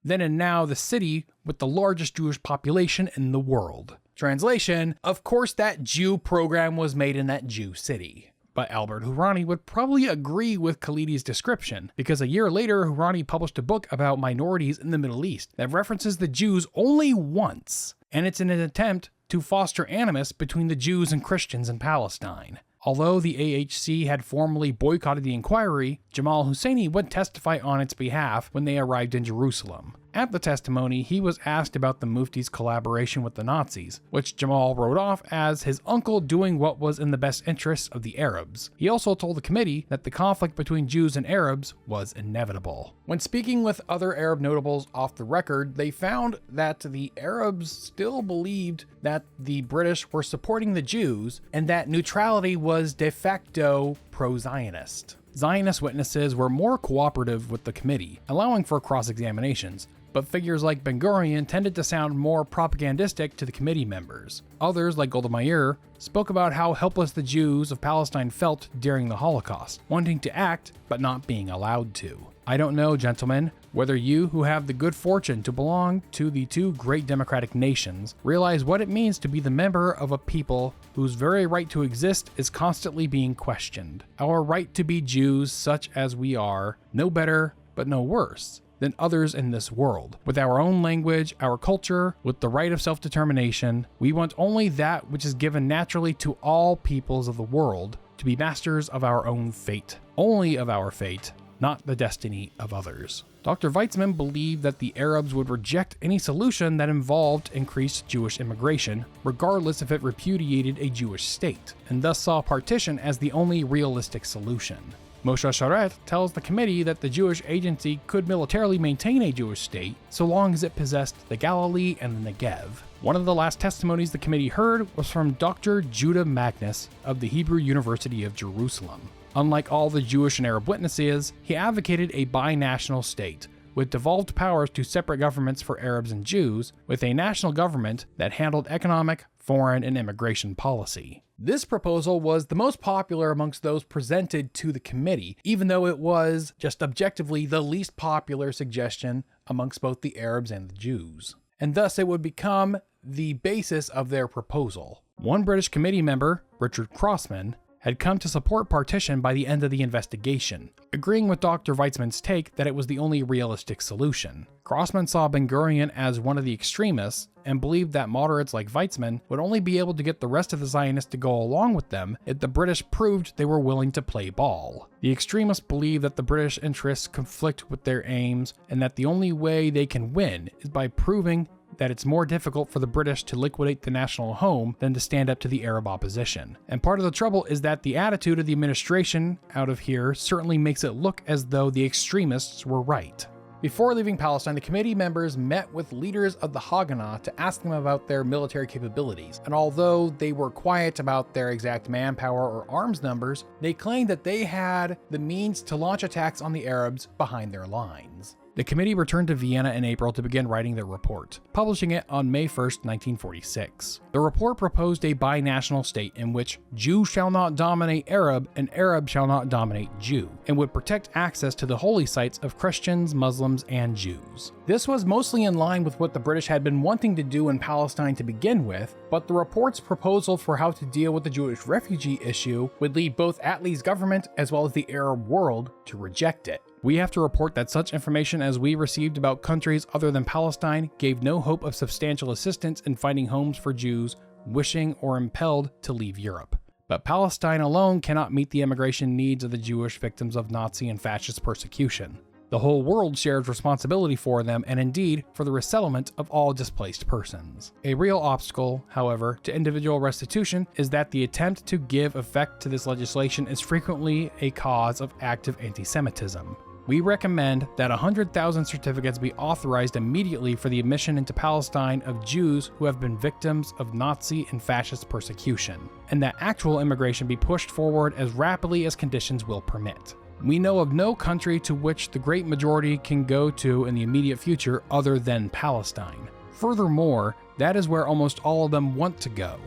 then and now the city with the largest Jewish population in the world. Translation, of course that Jew program was made in that Jew city. But Albert Hourani would probably agree with Khalidi's description, because a year later Hourani published a book about minorities in the Middle East that references the Jews only once, and it's in an attempt to foster animus between the Jews and Christians in Palestine. Although the AHC had formally boycotted the inquiry, Jamal Husseini would testify on its behalf when they arrived in Jerusalem. At the testimony, he was asked about the Mufti's collaboration with the Nazis, which Jamal wrote off as his uncle doing what was in the best interests of the Arabs. He also told the committee that the conflict between Jews and Arabs was inevitable. When speaking with other Arab notables off the record, they found that the Arabs still believed that the British were supporting the Jews and that neutrality was de facto pro-Zionist. Zionist witnesses were more cooperative with the committee, allowing for cross-examinations, but figures like Ben-Gurion tended to sound more propagandistic to the committee members. Others, like Golda Meir, spoke about how helpless the Jews of Palestine felt during the Holocaust, wanting to act but not being allowed to. I don't know, gentlemen, whether you, who have the good fortune to belong to the two great democratic nations, realize what it means to be the member of a people whose very right to exist is constantly being questioned. Our right to be Jews, such as we are, no better but no worse than others in this world. With our own language, our culture, with the right of self-determination, we want only that which is given naturally to all peoples of the world, to be masters of our own fate. Only of our fate, not the destiny of others. Dr. Weizmann believed that the Arabs would reject any solution that involved increased Jewish immigration, regardless if it repudiated a Jewish state, and thus saw partition as the only realistic solution. Moshe Sharet tells the committee that the Jewish agency could militarily maintain a Jewish state so long as it possessed the Galilee and the Negev. One of the last testimonies the committee heard was from Dr. Judah Magnus of the Hebrew University of Jerusalem. Unlike all the Jewish and Arab witnesses, he advocated a binational state, with devolved powers to separate governments for Arabs and Jews, with a national government that handled economic, foreign, and immigration policy. This proposal was the most popular amongst those presented to the committee, even though it was just objectively the least popular suggestion amongst both the Arabs and the Jews. And thus it would become the basis of their proposal. One British committee member, Richard Crossman, had come to support partition by the end of the investigation, agreeing with Dr. Weizmann's take that it was the only realistic solution. Crossman saw Ben-Gurion as one of the extremists and believed that moderates like Weizmann would only be able to get the rest of the Zionists to go along with them if the British proved they were willing to play ball. The extremists believe that the British interests conflict with their aims and that the only way they can win is by proving that it's more difficult for the British to liquidate the national home than to stand up to the Arab opposition. And part of the trouble is that the attitude of the administration out of here certainly makes it look as though the extremists were right. Before leaving Palestine, the committee members met with leaders of the Haganah to ask them about their military capabilities, and although they were quiet about their exact manpower or arms numbers, they claimed that they had the means to launch attacks on the Arabs behind their lines. The committee returned to Vienna in April to begin writing their report, publishing it on May 1st, 1946. The report proposed a binational state in which Jew shall not dominate Arab and Arab shall not dominate Jew, and would protect access to the holy sites of Christians, Muslims, and Jews. This was mostly in line with what the British had been wanting to do in Palestine to begin with, but the report's proposal for how to deal with the Jewish refugee issue would lead both Attlee's government as well as the Arab world to reject it. We have to report that such information as we received about countries other than Palestine gave no hope of substantial assistance in finding homes for Jews wishing or impelled to leave Europe. But Palestine alone cannot meet the immigration needs of the Jewish victims of Nazi and fascist persecution. The whole world shares responsibility for them and indeed for the resettlement of all displaced persons. A real obstacle, however, to individual restitution is that the attempt to give effect to this legislation is frequently a cause of active anti-Semitism. We recommend that 100,000 certificates be authorized immediately for the admission into Palestine of Jews who have been victims of Nazi and fascist persecution, and that actual immigration be pushed forward as rapidly as conditions will permit. We know of no country to which the great majority can go to in the immediate future other than Palestine. Furthermore, that is where almost all of them want to go.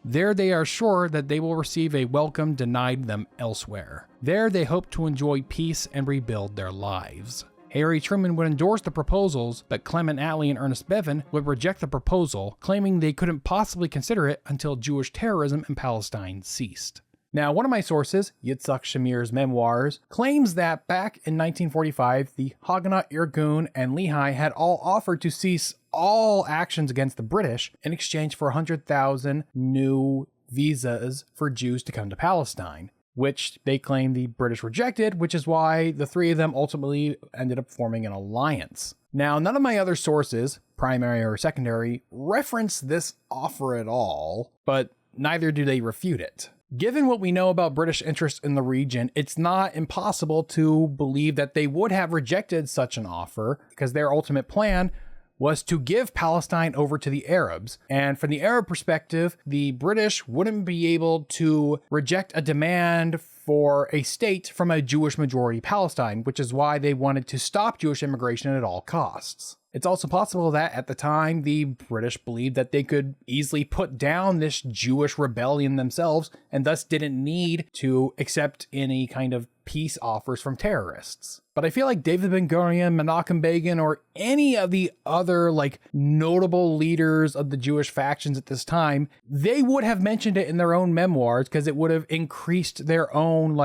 There they are sure that they will receive a welcome denied them elsewhere. There they hope to enjoy peace and rebuild their lives. Harry Truman would endorse the proposals, but Clement Attlee and Ernest Bevin would reject the proposal, claiming they couldn't possibly consider it until Jewish terrorism in Palestine ceased. Now, one of my sources, Yitzhak Shamir's Memoirs, claims that back in 1945, the Haganah, Irgun, and Lehi had all offered to cease all actions against the British in exchange for 100,000 new visas for Jews to come to Palestine, which they claim the British rejected, which is why the three of them ultimately ended up forming an alliance. Now, none of my other sources, primary or secondary, reference this offer at all, but neither do they refute it. Given what we know about British interests in the region, it's not impossible to believe that they would have rejected such an offer because their ultimate plan was to give Palestine over to the Arabs. And from the Arab perspective, the British wouldn't be able to reject a demand for a state from a Jewish majority Palestine, which is why they wanted to stop Jewish immigration at all costs. It's also possible that at the time, the British believed that they could easily put down this Jewish rebellion themselves and thus didn't need to accept any kind of peace offers from terrorists. But I feel like David Ben-Gurion, Menachem Begin, or any of the other notable leaders of the Jewish factions at this time, they would have mentioned it in their own memoirs because it would have increased their own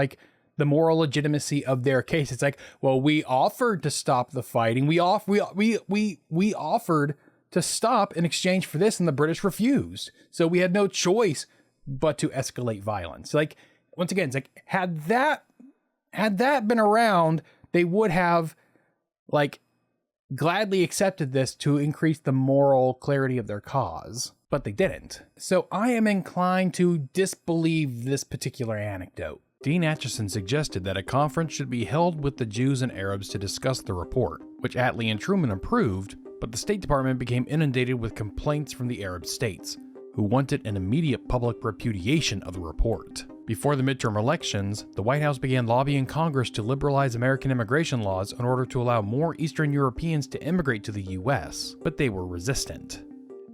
the moral legitimacy of their case. It's like, well, we offered to stop the fighting. We offered to stop in exchange for this, and the British refused. So we had no choice but to escalate violence. Once again, it's like, had that been around, they would have gladly accepted this to increase the moral clarity of their cause, but they didn't. So I am inclined to disbelieve this particular anecdote. Dean Acheson suggested that a conference should be held with the Jews and Arabs to discuss the report, which Attlee and Truman approved, but the State Department became inundated with complaints from the Arab states, who wanted an immediate public repudiation of the report. Before the midterm elections, the White House began lobbying Congress to liberalize American immigration laws in order to allow more Eastern Europeans to immigrate to the US, but they were resistant.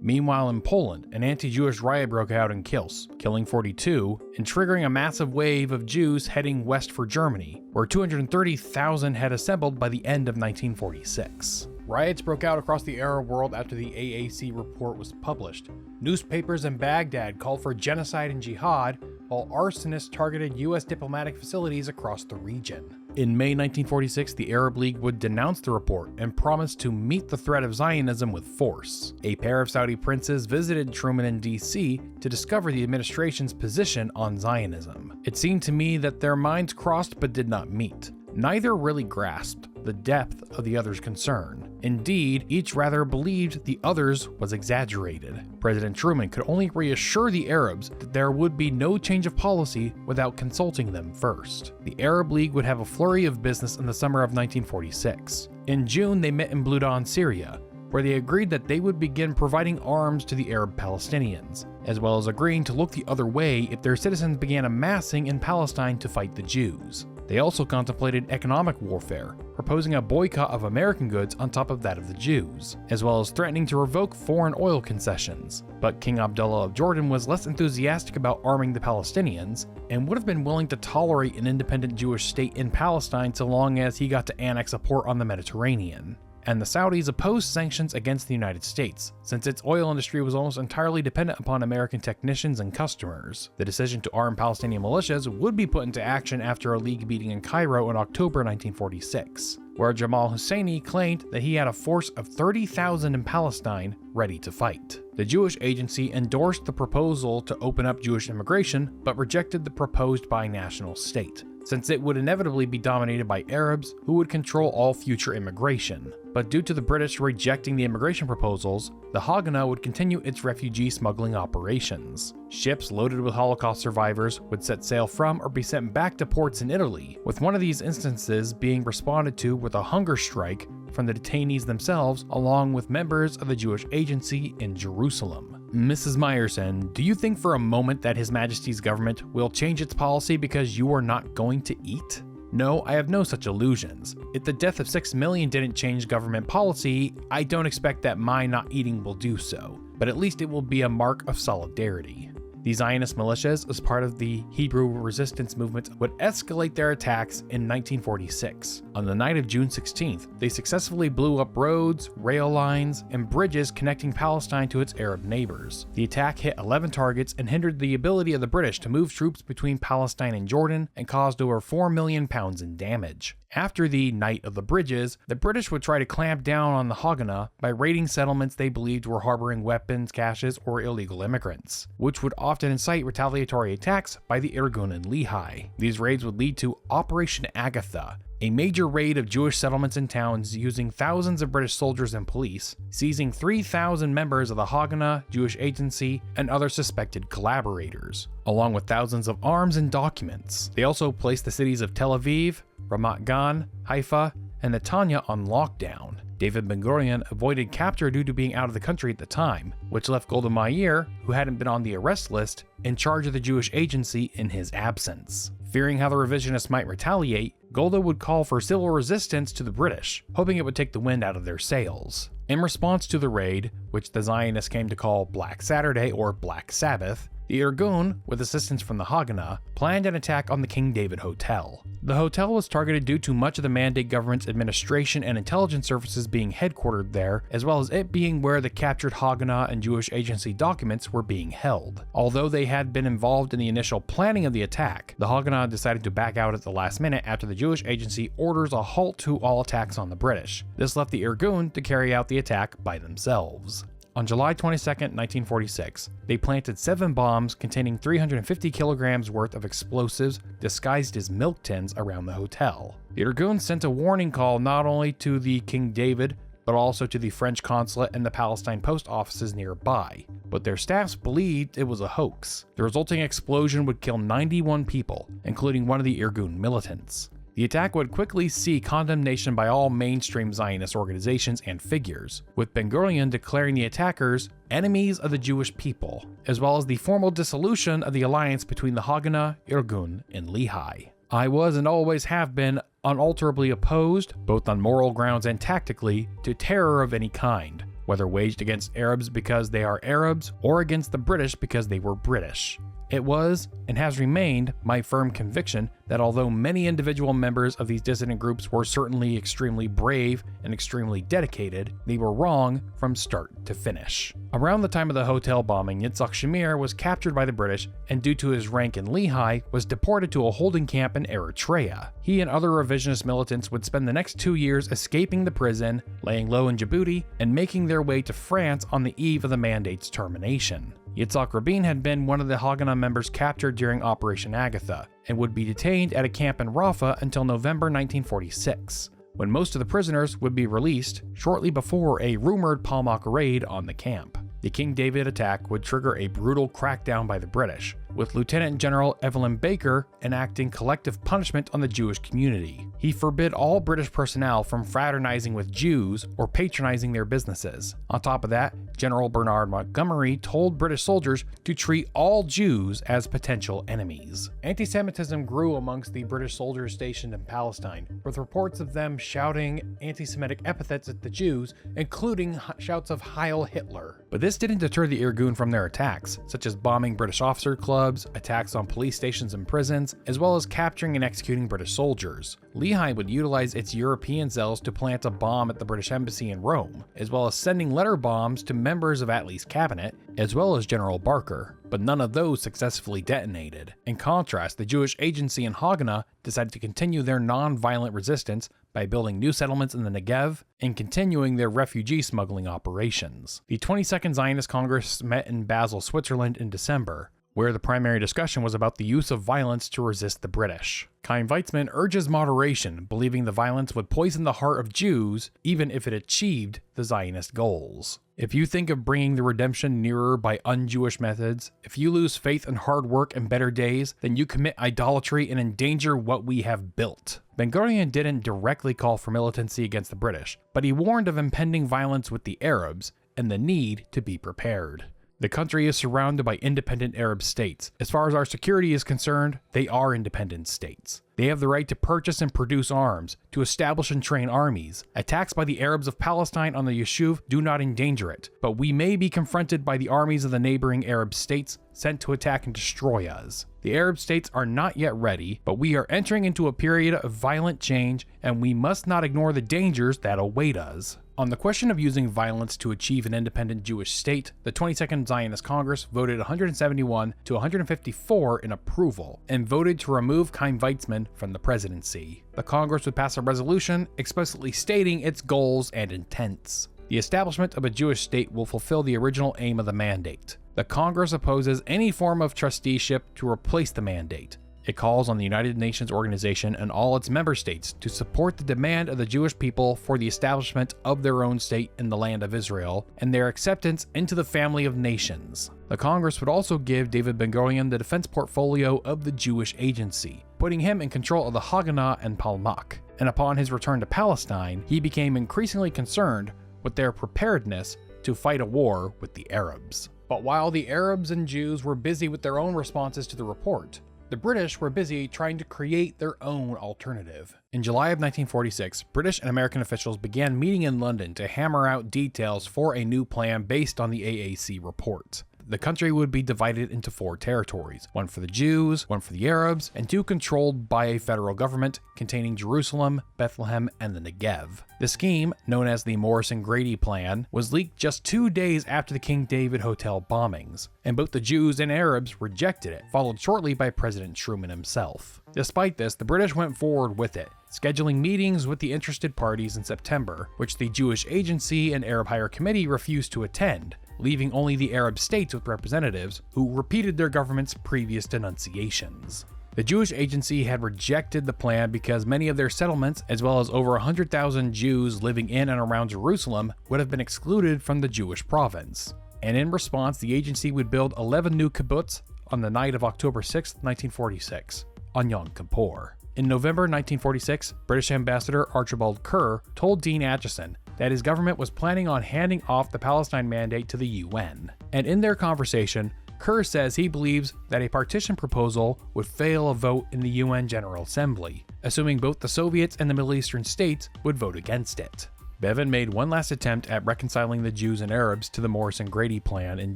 Meanwhile, in Poland, an anti-Jewish riot broke out in Kielce, killing 42 and triggering a massive wave of Jews heading west for Germany, where 230,000 had assembled by the end of 1946. Riots broke out across the Arab world after the AAC report was published. Newspapers in Baghdad called for genocide and jihad, while arsonists targeted U.S. diplomatic facilities across the region. In May 1946, the Arab League would denounce the report and promise to meet the threat of Zionism with force. A pair of Saudi princes visited Truman in D.C. to discover the administration's position on Zionism. It seemed to me that their minds crossed but did not meet. Neither really grasped the depth of the other's concern. Indeed, each rather believed the other's was exaggerated. President Truman could only reassure the Arabs that there would be no change of policy without consulting them first. The Arab League would have a flurry of business in the summer of 1946. In June, they met in Bludan, Syria, where they agreed that they would begin providing arms to the Arab Palestinians, as well as agreeing to look the other way if their citizens began amassing in Palestine to fight the Jews. They also contemplated economic warfare, proposing a boycott of American goods on top of that of the Jews, as well as threatening to revoke foreign oil concessions. But King Abdullah of Jordan was less enthusiastic about arming the Palestinians, and would have been willing to tolerate an independent Jewish state in Palestine so long as he got to annex a port on the Mediterranean. And the Saudis opposed sanctions against the United States, since its oil industry was almost entirely dependent upon American technicians and customers. The decision to arm Palestinian militias would be put into action after a League meeting in Cairo in October 1946, where Jamal Husseini claimed that he had a force of 30,000 in Palestine ready to fight. The Jewish Agency endorsed the proposal to open up Jewish immigration, but rejected the proposed binational state, since it would inevitably be dominated by Arabs who would control all future immigration. But due to the British rejecting the immigration proposals, the Haganah would continue its refugee smuggling operations. Ships loaded with Holocaust survivors would set sail from or be sent back to ports in Italy, with one of these instances being responded to with a hunger strike from the detainees themselves, along with members of the Jewish Agency in Jerusalem. Mrs. Meyerson, do you think for a moment that His Majesty's government will change its policy because you are not going to eat? No, I have no such illusions. If the death of 6 million didn't change government policy, I don't expect that my not eating will do so, but at least it will be a mark of solidarity. The Zionist militias, as part of the Hebrew resistance movement, would escalate their attacks in 1946. On the night of June 16th, they successfully blew up roads, rail lines, and bridges connecting Palestine to its Arab neighbors. The attack hit 11 targets and hindered the ability of the British to move troops between Palestine and Jordan, and caused over £4 million in damage. After the Night of the Bridges, the British would try to clamp down on the Haganah by raiding settlements they believed were harboring weapons, caches, or illegal immigrants, which would often incite retaliatory attacks by the Irgun and Lehi. These raids would lead to Operation Agatha, a major raid of Jewish settlements and towns using thousands of British soldiers and police, seizing 3,000 members of the Haganah, Jewish Agency, and other suspected collaborators, along with thousands of arms and documents. They also placed the cities of Tel Aviv, Ramat Gan, Haifa, and Netanya on lockdown. David Ben-Gurion avoided capture due to being out of the country at the time, which left Golda Meir, who hadn't been on the arrest list, in charge of the Jewish Agency in his absence. Fearing how the revisionists might retaliate, Golda would call for civil resistance to the British, hoping it would take the wind out of their sails. In response to the raid, which the Zionists came to call Black Saturday or Black Sabbath, the Irgun, with assistance from the Haganah, planned an attack on the King David Hotel. The hotel was targeted due to much of the Mandate government's administration and intelligence services being headquartered there, as well as it being where the captured Haganah and Jewish Agency documents were being held. Although they had been involved in the initial planning of the attack, the Haganah decided to back out at the last minute after the Jewish Agency orders a halt to all attacks on the British. This left the Irgun to carry out the attack by themselves. On July 22, 1946, they planted 7 bombs containing 350 kilograms worth of explosives disguised as milk tins around the hotel. The Irgun sent a warning call not only to the King David, but also to the French consulate and the Palestine post offices nearby, but their staffs believed it was a hoax. The resulting explosion would kill 91 people, including one of the Irgun militants. The attack would quickly see condemnation by all mainstream Zionist organizations and figures, with Ben-Gurion declaring the attackers enemies of the Jewish people, as well as the formal dissolution of the alliance between the Haganah, Irgun, and Lehi. I was and always have been unalterably opposed, both on moral grounds and tactically, to terror of any kind, whether waged against Arabs because they are Arabs or against the British because they were British. It was, and has remained, my firm conviction that although many individual members of these dissident groups were certainly extremely brave and extremely dedicated, they were wrong from start to finish. Around the time of the hotel bombing, Yitzhak Shamir was captured by the British and due to his rank in Lehi, was deported to a holding camp in Eritrea. He and other revisionist militants would spend the next 2 years escaping the prison, laying low in Djibouti, and making their way to France on the eve of the mandate's termination. Yitzhak Rabin had been one of the Haganah members captured during Operation Agatha, and would be detained at a camp in Rafah until November 1946, when most of the prisoners would be released shortly before a rumored Palmach raid on the camp. The King David attack would trigger a brutal crackdown by the British, with Lieutenant General Evelyn Baker enacting collective punishment on the Jewish community. He forbid all British personnel from fraternizing with Jews or patronizing their businesses. On top of that, General Bernard Montgomery told British soldiers to treat all Jews as potential enemies. Anti-Semitism grew amongst the British soldiers stationed in Palestine, with reports of them shouting anti-Semitic epithets at the Jews, including shouts of Heil Hitler. But this didn't deter the Irgun from their attacks, such as bombing British officer clubs, attacks on police stations and prisons, as well as capturing and executing British soldiers. Lehi would utilize its European zealots to plant a bomb at the British embassy in Rome, as well as sending letter bombs to members of Attlee's cabinet, as well as General Barker, but none of those successfully detonated. In contrast, the Jewish agency in Haganah decided to continue their non-violent resistance by building new settlements in the Negev and continuing their refugee smuggling operations. The 22nd Zionist Congress met in Basel, Switzerland in December, where the primary discussion was about the use of violence to resist the British. Chaim Weizmann urges moderation, believing the violence would poison the heart of Jews, even if it achieved the Zionist goals. If you think of bringing the redemption nearer by un-Jewish methods, if you lose faith in hard work and better days, then you commit idolatry and endanger what we have built. Ben-Gurion didn't directly call for militancy against the British, but he warned of impending violence with the Arabs and the need to be prepared. The country is surrounded by independent Arab states. As far as our security is concerned, they are independent states. They have the right to purchase and produce arms, to establish and train armies. Attacks by the Arabs of Palestine on the Yishuv do not endanger it, but we may be confronted by the armies of the neighboring Arab states sent to attack and destroy us. The Arab states are not yet ready, but we are entering into a period of violent change, and we must not ignore the dangers that await us. On the question of using violence to achieve an independent Jewish state, the 22nd Zionist Congress voted 171 to 154 in approval, and voted to remove Chaim Weizmann from the presidency. The Congress would pass a resolution explicitly stating its goals and intents. The establishment of a Jewish state will fulfill the original aim of the mandate. The Congress opposes any form of trusteeship to replace the mandate. It calls on the United Nations Organization and all its member states to support the demand of the Jewish people for the establishment of their own state in the land of Israel and their acceptance into the family of nations. The Congress would also give David Ben-Gurion the defense portfolio of the Jewish Agency, putting him in control of the Haganah and Palmach. And upon his return to Palestine, he became increasingly concerned with their preparedness to fight a war with the Arabs. But while the Arabs and Jews were busy with their own responses to the report, the British were busy trying to create their own alternative. In July of 1946, British and American officials began meeting in London to hammer out details for a new plan based on the AAC report. The country would be divided into 4 territories, one for the Jews, one for the Arabs, and 2 controlled by a federal government containing Jerusalem, Bethlehem, and the Negev. The scheme, known as the Morrison-Grady Plan, was leaked just 2 days after the King David Hotel bombings, and both the Jews and Arabs rejected it, followed shortly by President Truman himself. Despite this, the British went forward with it, scheduling meetings with the interested parties in September, which the Jewish Agency and Arab Higher Committee refused to attend, leaving only the Arab states with representatives who repeated their government's previous denunciations. The Jewish Agency had rejected the plan because many of their settlements, as well as over 100,000 Jews living in and around Jerusalem, would have been excluded from the Jewish province. And in response, the agency would build 11 new kibbutz on the night of October 6, 1946, on Yom Kippur. In November 1946, British Ambassador Archibald Kerr told Dean Acheson that his government was planning on handing off the Palestine Mandate to the UN. And in their conversation, Kerr says he believes that a partition proposal would fail a vote in the UN General Assembly, assuming both the Soviets and the Middle Eastern states would vote against it. Bevin made one last attempt at reconciling the Jews and Arabs to the Morrison-Grady Plan in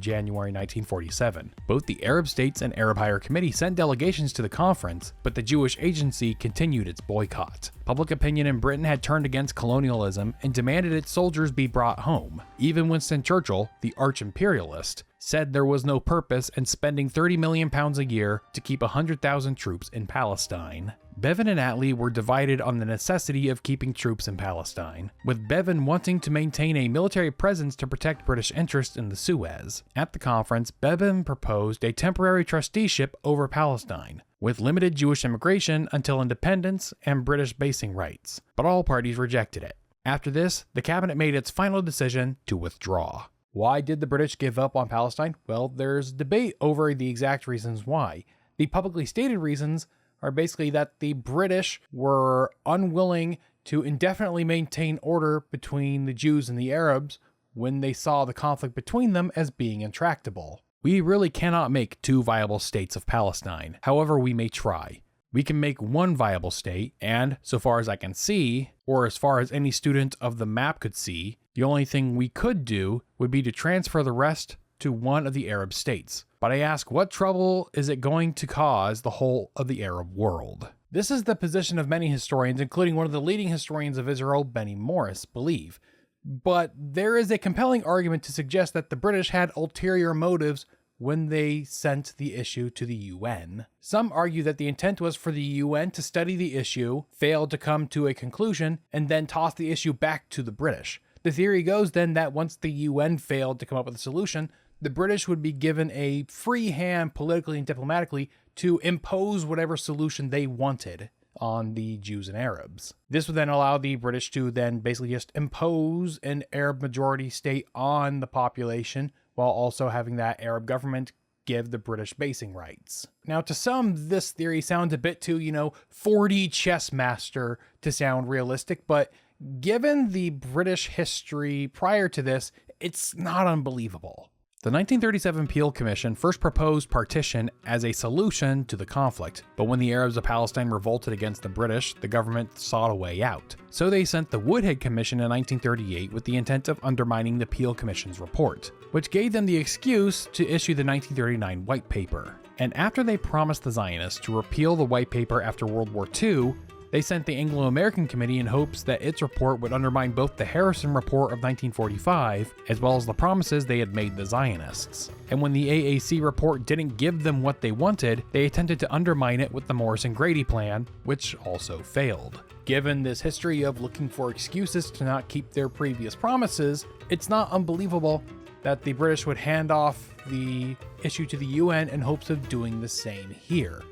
January 1947. Both the Arab states and Arab Higher Committee sent delegations to the conference, but the Jewish Agency continued its boycott. Public opinion in Britain had turned against colonialism and demanded its soldiers be brought home. Even Winston Churchill, the arch-imperialist, said there was no purpose in spending £30 million a year to keep 100,000 troops in Palestine. Bevin and Attlee were divided on the necessity of keeping troops in Palestine, with Bevin wanting to maintain a military presence to protect British interests in the Suez. At the conference, Bevin proposed a temporary trusteeship over Palestine, with limited Jewish immigration until independence and British basing rights, but all parties rejected it. After this, the cabinet made its final decision to withdraw. Why did the British give up on Palestine? Well, there's debate over the exact reasons why. The publicly stated reasons are basically that the British were unwilling to indefinitely maintain order between the Jews and the Arabs when they saw the conflict between them as being intractable. We really cannot make two viable states of Palestine. However, we may try. We can make one viable state, and so far as I can see, or as far as any student of the map could see, the only thing we could do would be to transfer the rest to one of the Arab states. But I ask, what trouble is it going to cause the whole of the Arab world? This is the position of many historians, including one of the leading historians of Israel, Benny Morris, believe. But there is a compelling argument to suggest that the British had ulterior motives when they sent the issue to the UN. Some argue that the intent was for the UN to study the issue, fail to come to a conclusion, and then toss the issue back to the British. The theory goes then that once the UN failed to come up with a solution, the British would be given a free hand politically and diplomatically to impose whatever solution they wanted on the Jews and Arabs. This would then allow the British to then basically just impose an Arab majority state on the population while also having that Arab government give the British basing rights. Now, to some, this theory sounds a bit too, 4D chess master to sound realistic, but given the British history prior to this, it's not unbelievable. The 1937 Peel Commission first proposed partition as a solution to the conflict, but when the Arabs of Palestine revolted against the British, the government sought a way out. So they sent the Woodhead Commission in 1938 with the intent of undermining the Peel Commission's report, which gave them the excuse to issue the 1939 White Paper. And after they promised the Zionists to repeal the White Paper after World War II, they sent the Anglo-American Committee in hopes that its report would undermine both the Harrison Report of 1945 as well as the promises they had made the Zionists. And when the AAC report didn't give them what they wanted, they attempted to undermine it with the Morrison-Grady Plan, which also failed. Given this history of looking for excuses to not keep their previous promises, it's not unbelievable that the British would hand off the issue to the UN in hopes of doing the same here,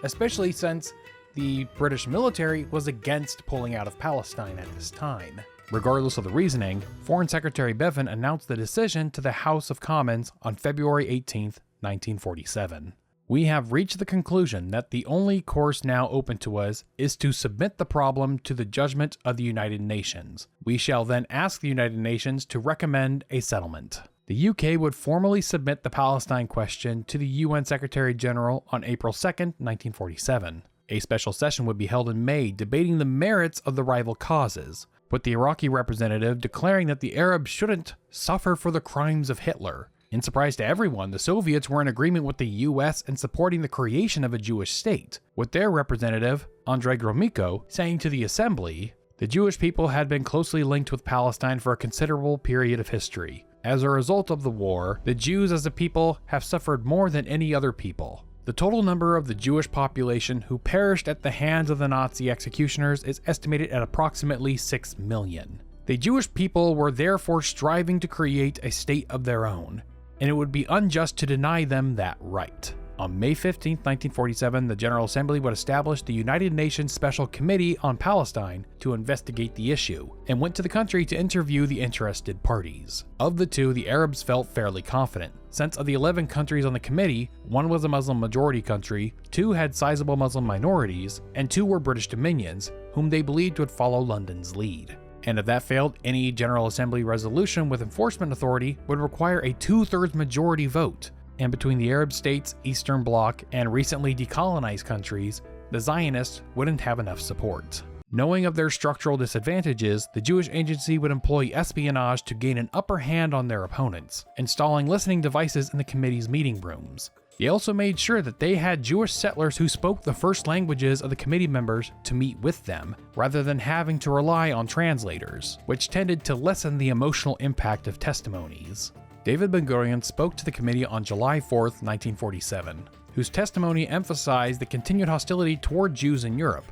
especially since the British military was against pulling out of Palestine at this time. Regardless of the reasoning, Foreign Secretary Bevin announced the decision to the House of Commons on February 18, 1947. We have reached the conclusion that the only course now open to us is to submit the problem to the judgment of the United Nations. We shall then ask the United Nations to recommend a settlement. The UK would formally submit the Palestine question to the UN Secretary General on April 2, 1947. A special session would be held in May debating the merits of the rival causes, with the Iraqi representative declaring that the Arabs shouldn't suffer for the crimes of Hitler. In surprise to everyone, the Soviets were in agreement with the US in supporting the creation of a Jewish state, with their representative, Andrei Gromyko, saying to the assembly, "The Jewish people had been closely linked with Palestine for a considerable period of history. As a result of the war, the Jews as a people have suffered more than any other people. The total number of the Jewish population who perished at the hands of the Nazi executioners is estimated at approximately 6 million. The Jewish people were therefore striving to create a state of their own, and it would be unjust to deny them that right." On May 15, 1947, the General Assembly would establish the United Nations Special Committee on Palestine to investigate the issue, and went to the country to interview the interested parties. Of the two, the Arabs felt fairly confident, since of the 11 countries on the committee, 1 was a Muslim majority country, 2 had sizable Muslim minorities, and 2 were British dominions, whom they believed would follow London's lead. And if that failed, any General Assembly resolution with enforcement authority would require a 2/3 majority vote. And between the Arab states, Eastern Bloc, and recently decolonized countries, the Zionists wouldn't have enough support. Knowing of their structural disadvantages, the Jewish Agency would employ espionage to gain an upper hand on their opponents, installing listening devices in the committee's meeting rooms. They also made sure that they had Jewish settlers who spoke the first languages of the committee members to meet with them, rather than having to rely on translators, which tended to lessen the emotional impact of testimonies. David Ben-Gurion spoke to the committee on July 4, 1947, whose testimony emphasized the continued hostility toward Jews in Europe,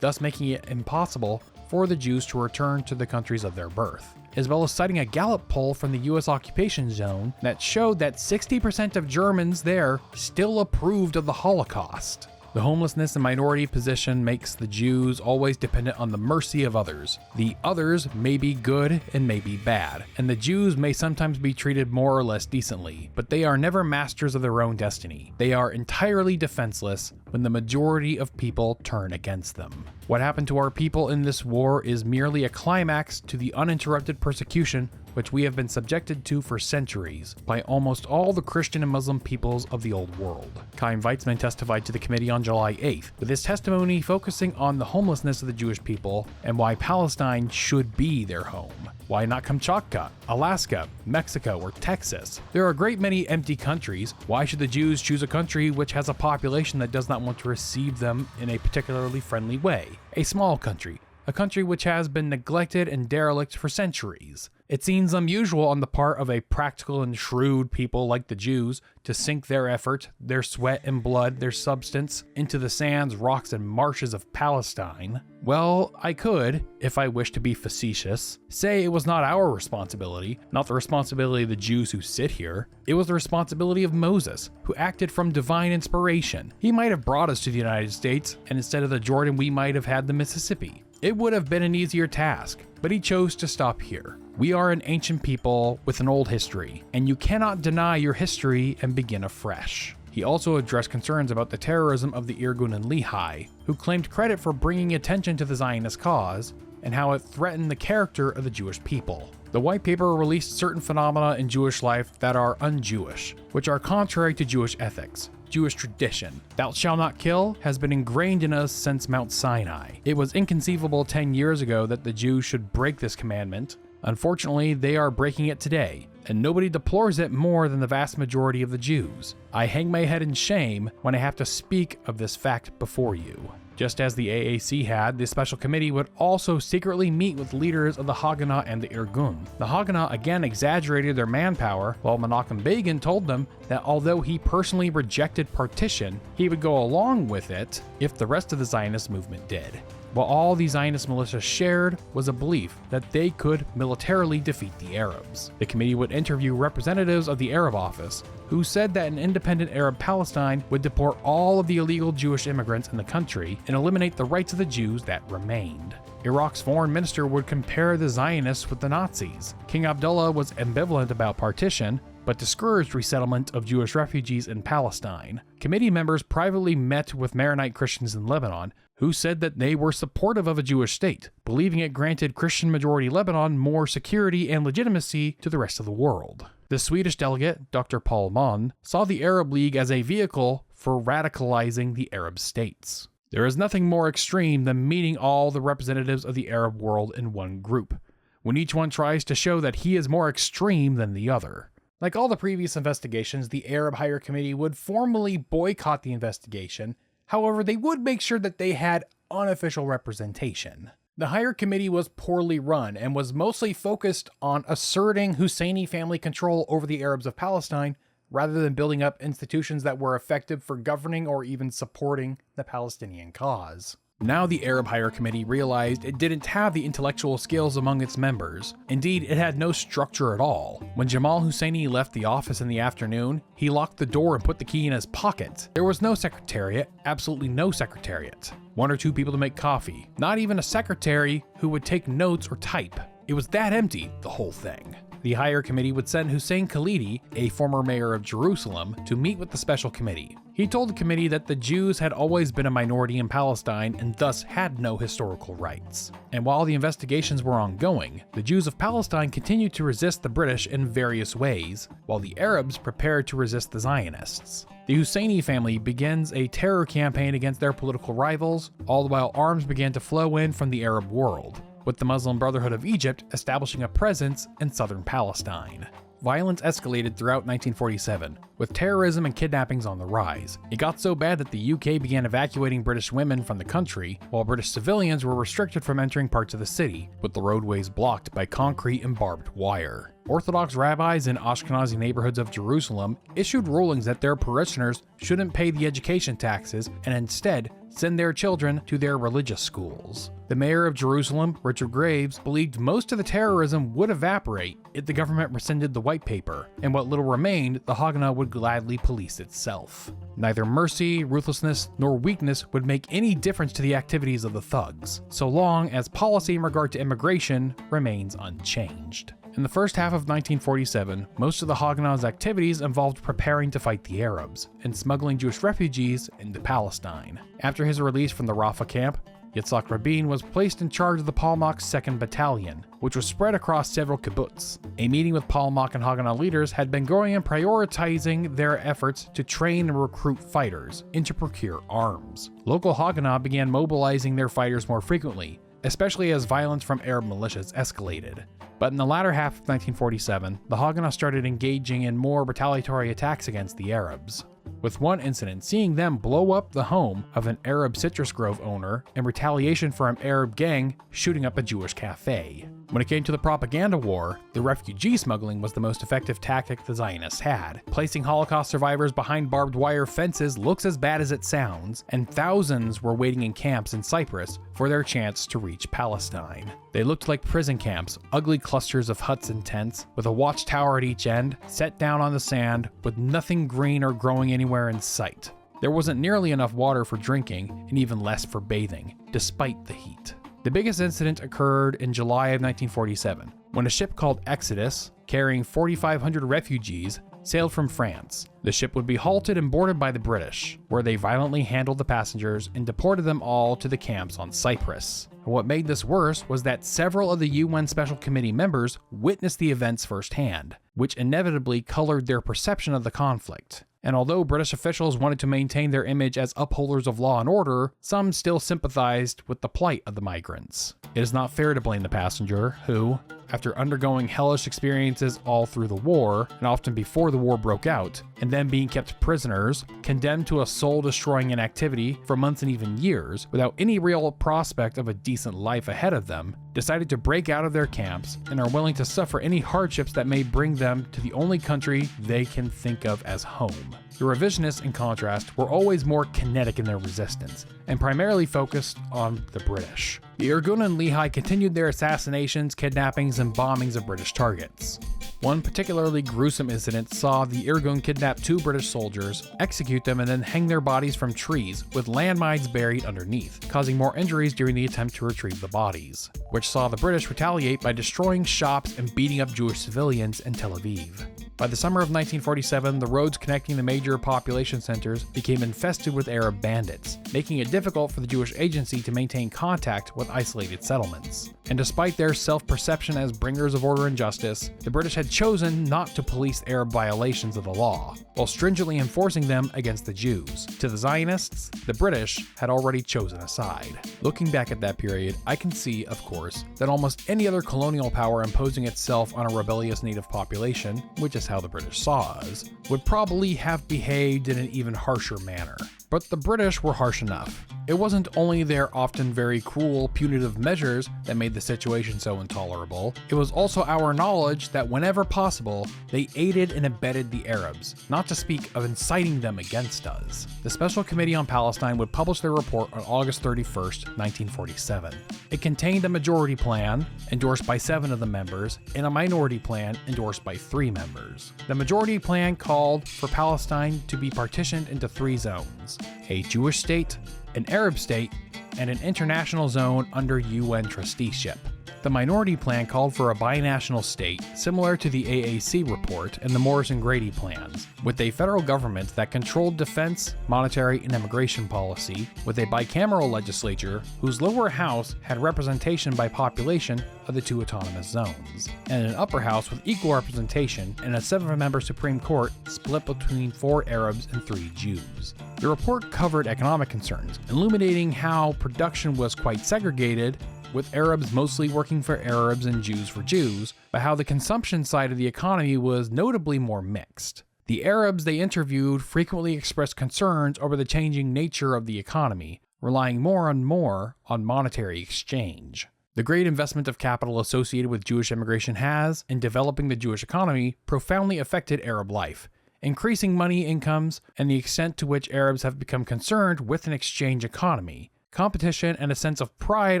thus making it impossible for the Jews to return to the countries of their birth, as well as citing a Gallup poll from the US occupation zone that showed that 60% of Germans there still approved of the Holocaust. The homelessness and minority position makes the Jews always dependent on the mercy of others. The others may be good and may be bad, and the Jews may sometimes be treated more or less decently, but they are never masters of their own destiny. They are entirely defenseless when the majority of people turn against them. What happened to our people in this war is merely a climax to the uninterrupted persecution which we have been subjected to for centuries by almost all the Christian and Muslim peoples of the old world. Chaim Weizmann testified to the committee on July 8th, with his testimony focusing on the homelessness of the Jewish people and why Palestine should be their home. Why not Kamchatka, Alaska, Mexico, or Texas? There are a great many empty countries. Why should the Jews choose a country which has a population that does not want to receive them in a particularly friendly way? A small country, a country which has been neglected and derelict for centuries. It seems unusual on the part of a practical and shrewd people like the Jews to sink their effort, their sweat and blood, their substance, into the sands, rocks, and marshes of Palestine. Well, I could, if I wished to be facetious, say it was not our responsibility, not the responsibility of the Jews who sit here. It was the responsibility of Moses, who acted from divine inspiration. He might have brought us to the United States, and instead of the Jordan, we might have had the Mississippi. It would have been an easier task, but he chose to stop here. We are an ancient people with an old history, and you cannot deny your history and begin afresh. He also addressed concerns about the terrorism of the Irgun and Lehi, who claimed credit for bringing attention to the Zionist cause and how it threatened the character of the Jewish people. The white paper released certain phenomena in Jewish life that are un-Jewish, which are contrary to Jewish ethics. Jewish tradition. Thou shalt not kill has been ingrained in us since Mount Sinai. It was inconceivable 10 years ago that the Jews should break this commandment. Unfortunately, they are breaking it today, and nobody deplores it more than the vast majority of the Jews. I hang my head in shame when I have to speak of this fact before you. Just as the AAC had, the special committee would also secretly meet with leaders of the Haganah and the Irgun. The Haganah again exaggerated their manpower, while Menachem told them that although he personally rejected partition, he would go along with it if the rest of the Zionist movement did. What all the Zionist militias shared was a belief that they could militarily defeat the Arabs. The committee would interview representatives of the Arab office, who said that an independent Arab Palestine would deport all of the illegal Jewish immigrants in the country and eliminate the rights of the Jews that remained. Iraq's foreign minister would compare the Zionists with the Nazis. King Abdullah was ambivalent about partition, but discouraged resettlement of Jewish refugees in Palestine. Committee members privately met with Maronite Christians in Lebanon, who said that they were supportive of a Jewish state, believing it granted Christian-majority Lebanon more security and legitimacy to the rest of the world. The Swedish delegate, Dr. Paul Mon, saw the Arab League as a vehicle for radicalizing the Arab states. There is nothing more extreme than meeting all the representatives of the Arab world in one group, when each one tries to show that he is more extreme than the other. Like all the previous investigations, the Arab Higher Committee would formally boycott the investigation. However, they would make sure that they had unofficial representation. The Higher Committee was poorly run and was mostly focused on asserting Husseini family control over the Arabs of Palestine, rather than building up institutions that were effective for governing or even supporting the Palestinian cause. Now the Arab Higher Committee realized it didn't have the intellectual skills among its members. Indeed, it had no structure at all. When Jamal Husseini left the office in the afternoon, he locked the door and put the key in his pocket. There was no secretariat, absolutely no secretariat. 1 or 2 people to make coffee, not even a secretary who would take notes or type. It was that empty, the whole thing. The Higher Committee would send Hussein Khalidi, a former mayor of Jerusalem, to meet with the Special Committee. He told the committee that the Jews had always been a minority in Palestine and thus had no historical rights. And while the investigations were ongoing, the Jews of Palestine continued to resist the British in various ways, while the Arabs prepared to resist the Zionists. The Husseini family begins a terror campaign against their political rivals, all the while arms began to flow in from the Arab world, with the Muslim Brotherhood of Egypt establishing a presence in southern Palestine. Violence escalated throughout 1947, with terrorism and kidnappings on the rise. It got so bad that the UK began evacuating British women from the country, while British civilians were restricted from entering parts of the city, with the roadways blocked by concrete and barbed wire. Orthodox rabbis in Ashkenazi neighborhoods of Jerusalem issued rulings that their parishioners shouldn't pay the education taxes and instead send their children to their religious schools. The mayor of Jerusalem, Richard Graves, believed most of the terrorism would evaporate if the government rescinded the white paper, and what little remained, the Haganah would gladly police itself. Neither mercy, ruthlessness, nor weakness would make any difference to the activities of the thugs, so long as policy in regard to immigration remains unchanged. In the first half of 1947, most of the Haganah's activities involved preparing to fight the Arabs and smuggling Jewish refugees into Palestine. After his release from the Rafah camp, Yitzhak Rabin was placed in charge of the Palmach's 2nd Battalion, which was spread across several kibbutz. A meeting with Palmach and Haganah leaders had Ben-Gurion prioritizing their efforts to train and recruit fighters and to procure arms. Local Haganah began mobilizing their fighters more frequently, especially as violence from Arab militias escalated. But in the latter half of 1947, the Haganah started engaging in more retaliatory attacks against the Arabs, with one incident seeing them blow up the home of an Arab citrus grove owner in retaliation for an Arab gang shooting up a Jewish cafe. When it came to the propaganda war, the refugee smuggling was the most effective tactic the Zionists had. Placing Holocaust survivors behind barbed wire fences looks as bad as it sounds, and thousands were waiting in camps in Cyprus for their chance to reach Palestine. They looked like prison camps, ugly clusters of huts and tents, with a watchtower at each end, set down on the sand, with nothing green or growing anywhere in sight. There wasn't nearly enough water for drinking, and even less for bathing, despite the heat. The biggest incident occurred in July of 1947, when a ship called Exodus, carrying 4,500 refugees, sailed from France. The ship would be halted and boarded by the British, where they violently handled the passengers and deported them all to the camps on Cyprus. And what made this worse was that several of the UN Special Committee members witnessed the events firsthand, which inevitably colored their perception of the conflict. And although British officials wanted to maintain their image as upholders of law and order, some still sympathized with the plight of the migrants. It is not fair to blame the passenger who, after undergoing hellish experiences all through the war, and often before the war broke out, and then being kept prisoners, condemned to a soul-destroying inactivity for months and even years, without any real prospect of a decent life ahead of them, decided to break out of their camps and are willing to suffer any hardships that may bring them to the only country they can think of as home. The revisionists, in contrast, were always more kinetic in their resistance, and primarily focused on the British. The Irgun and Lehi continued their assassinations, kidnappings, and bombings of British targets. One particularly gruesome incident saw the Irgun kidnap 2 British soldiers, execute them, and then hang their bodies from trees with landmines buried underneath, causing more injuries during the attempt to retrieve the bodies, which saw the British retaliate by destroying shops and beating up Jewish civilians in Tel Aviv. By the summer of 1947, the roads connecting the major population centers became infested with Arab bandits, making it difficult for the Jewish Agency to maintain contact with isolated settlements. And despite their self-perception as bringers of order and justice, the British had chosen not to police Arab violations of the law, while stringently enforcing them against the Jews. To the Zionists, the British had already chosen a side. Looking back at that period, I can see, of course, that almost any other colonial power imposing itself on a rebellious native population, which is how the British saw us, would probably have behaved in an even harsher manner. But the British were harsh enough. It wasn't only their often very cruel, punitive measures that made the situation so intolerable, it was also our knowledge that whenever possible, they aided and abetted the Arabs, not to speak of inciting them against us. The Special Committee on Palestine would publish their report on August 31st, 1947. It contained a majority plan, endorsed by 7 of the members, and a minority plan endorsed by 3 members. The majority plan called for Palestine to be partitioned into 3 zones: a Jewish state, an Arab state, and an international zone under UN trusteeship. The minority plan called for a binational state, similar to the AAC report and the Morrison-Grady plans, with a federal government that controlled defense, monetary, and immigration policy, with a bicameral legislature whose lower house had representation by population of the 2 autonomous zones, and an upper house with equal representation and a 7-member Supreme Court split between 4 Arabs and 3 Jews. The report covered economic concerns, illuminating how production was quite segregated, with Arabs mostly working for Arabs and Jews for Jews, but how the consumption side of the economy was notably more mixed. The Arabs they interviewed frequently expressed concerns over the changing nature of the economy, relying more and more on monetary exchange. The great investment of capital associated with Jewish immigration has, in developing the Jewish economy, profoundly affected Arab life, increasing money incomes and the extent to which Arabs have become concerned with an exchange economy. Competition and a sense of pride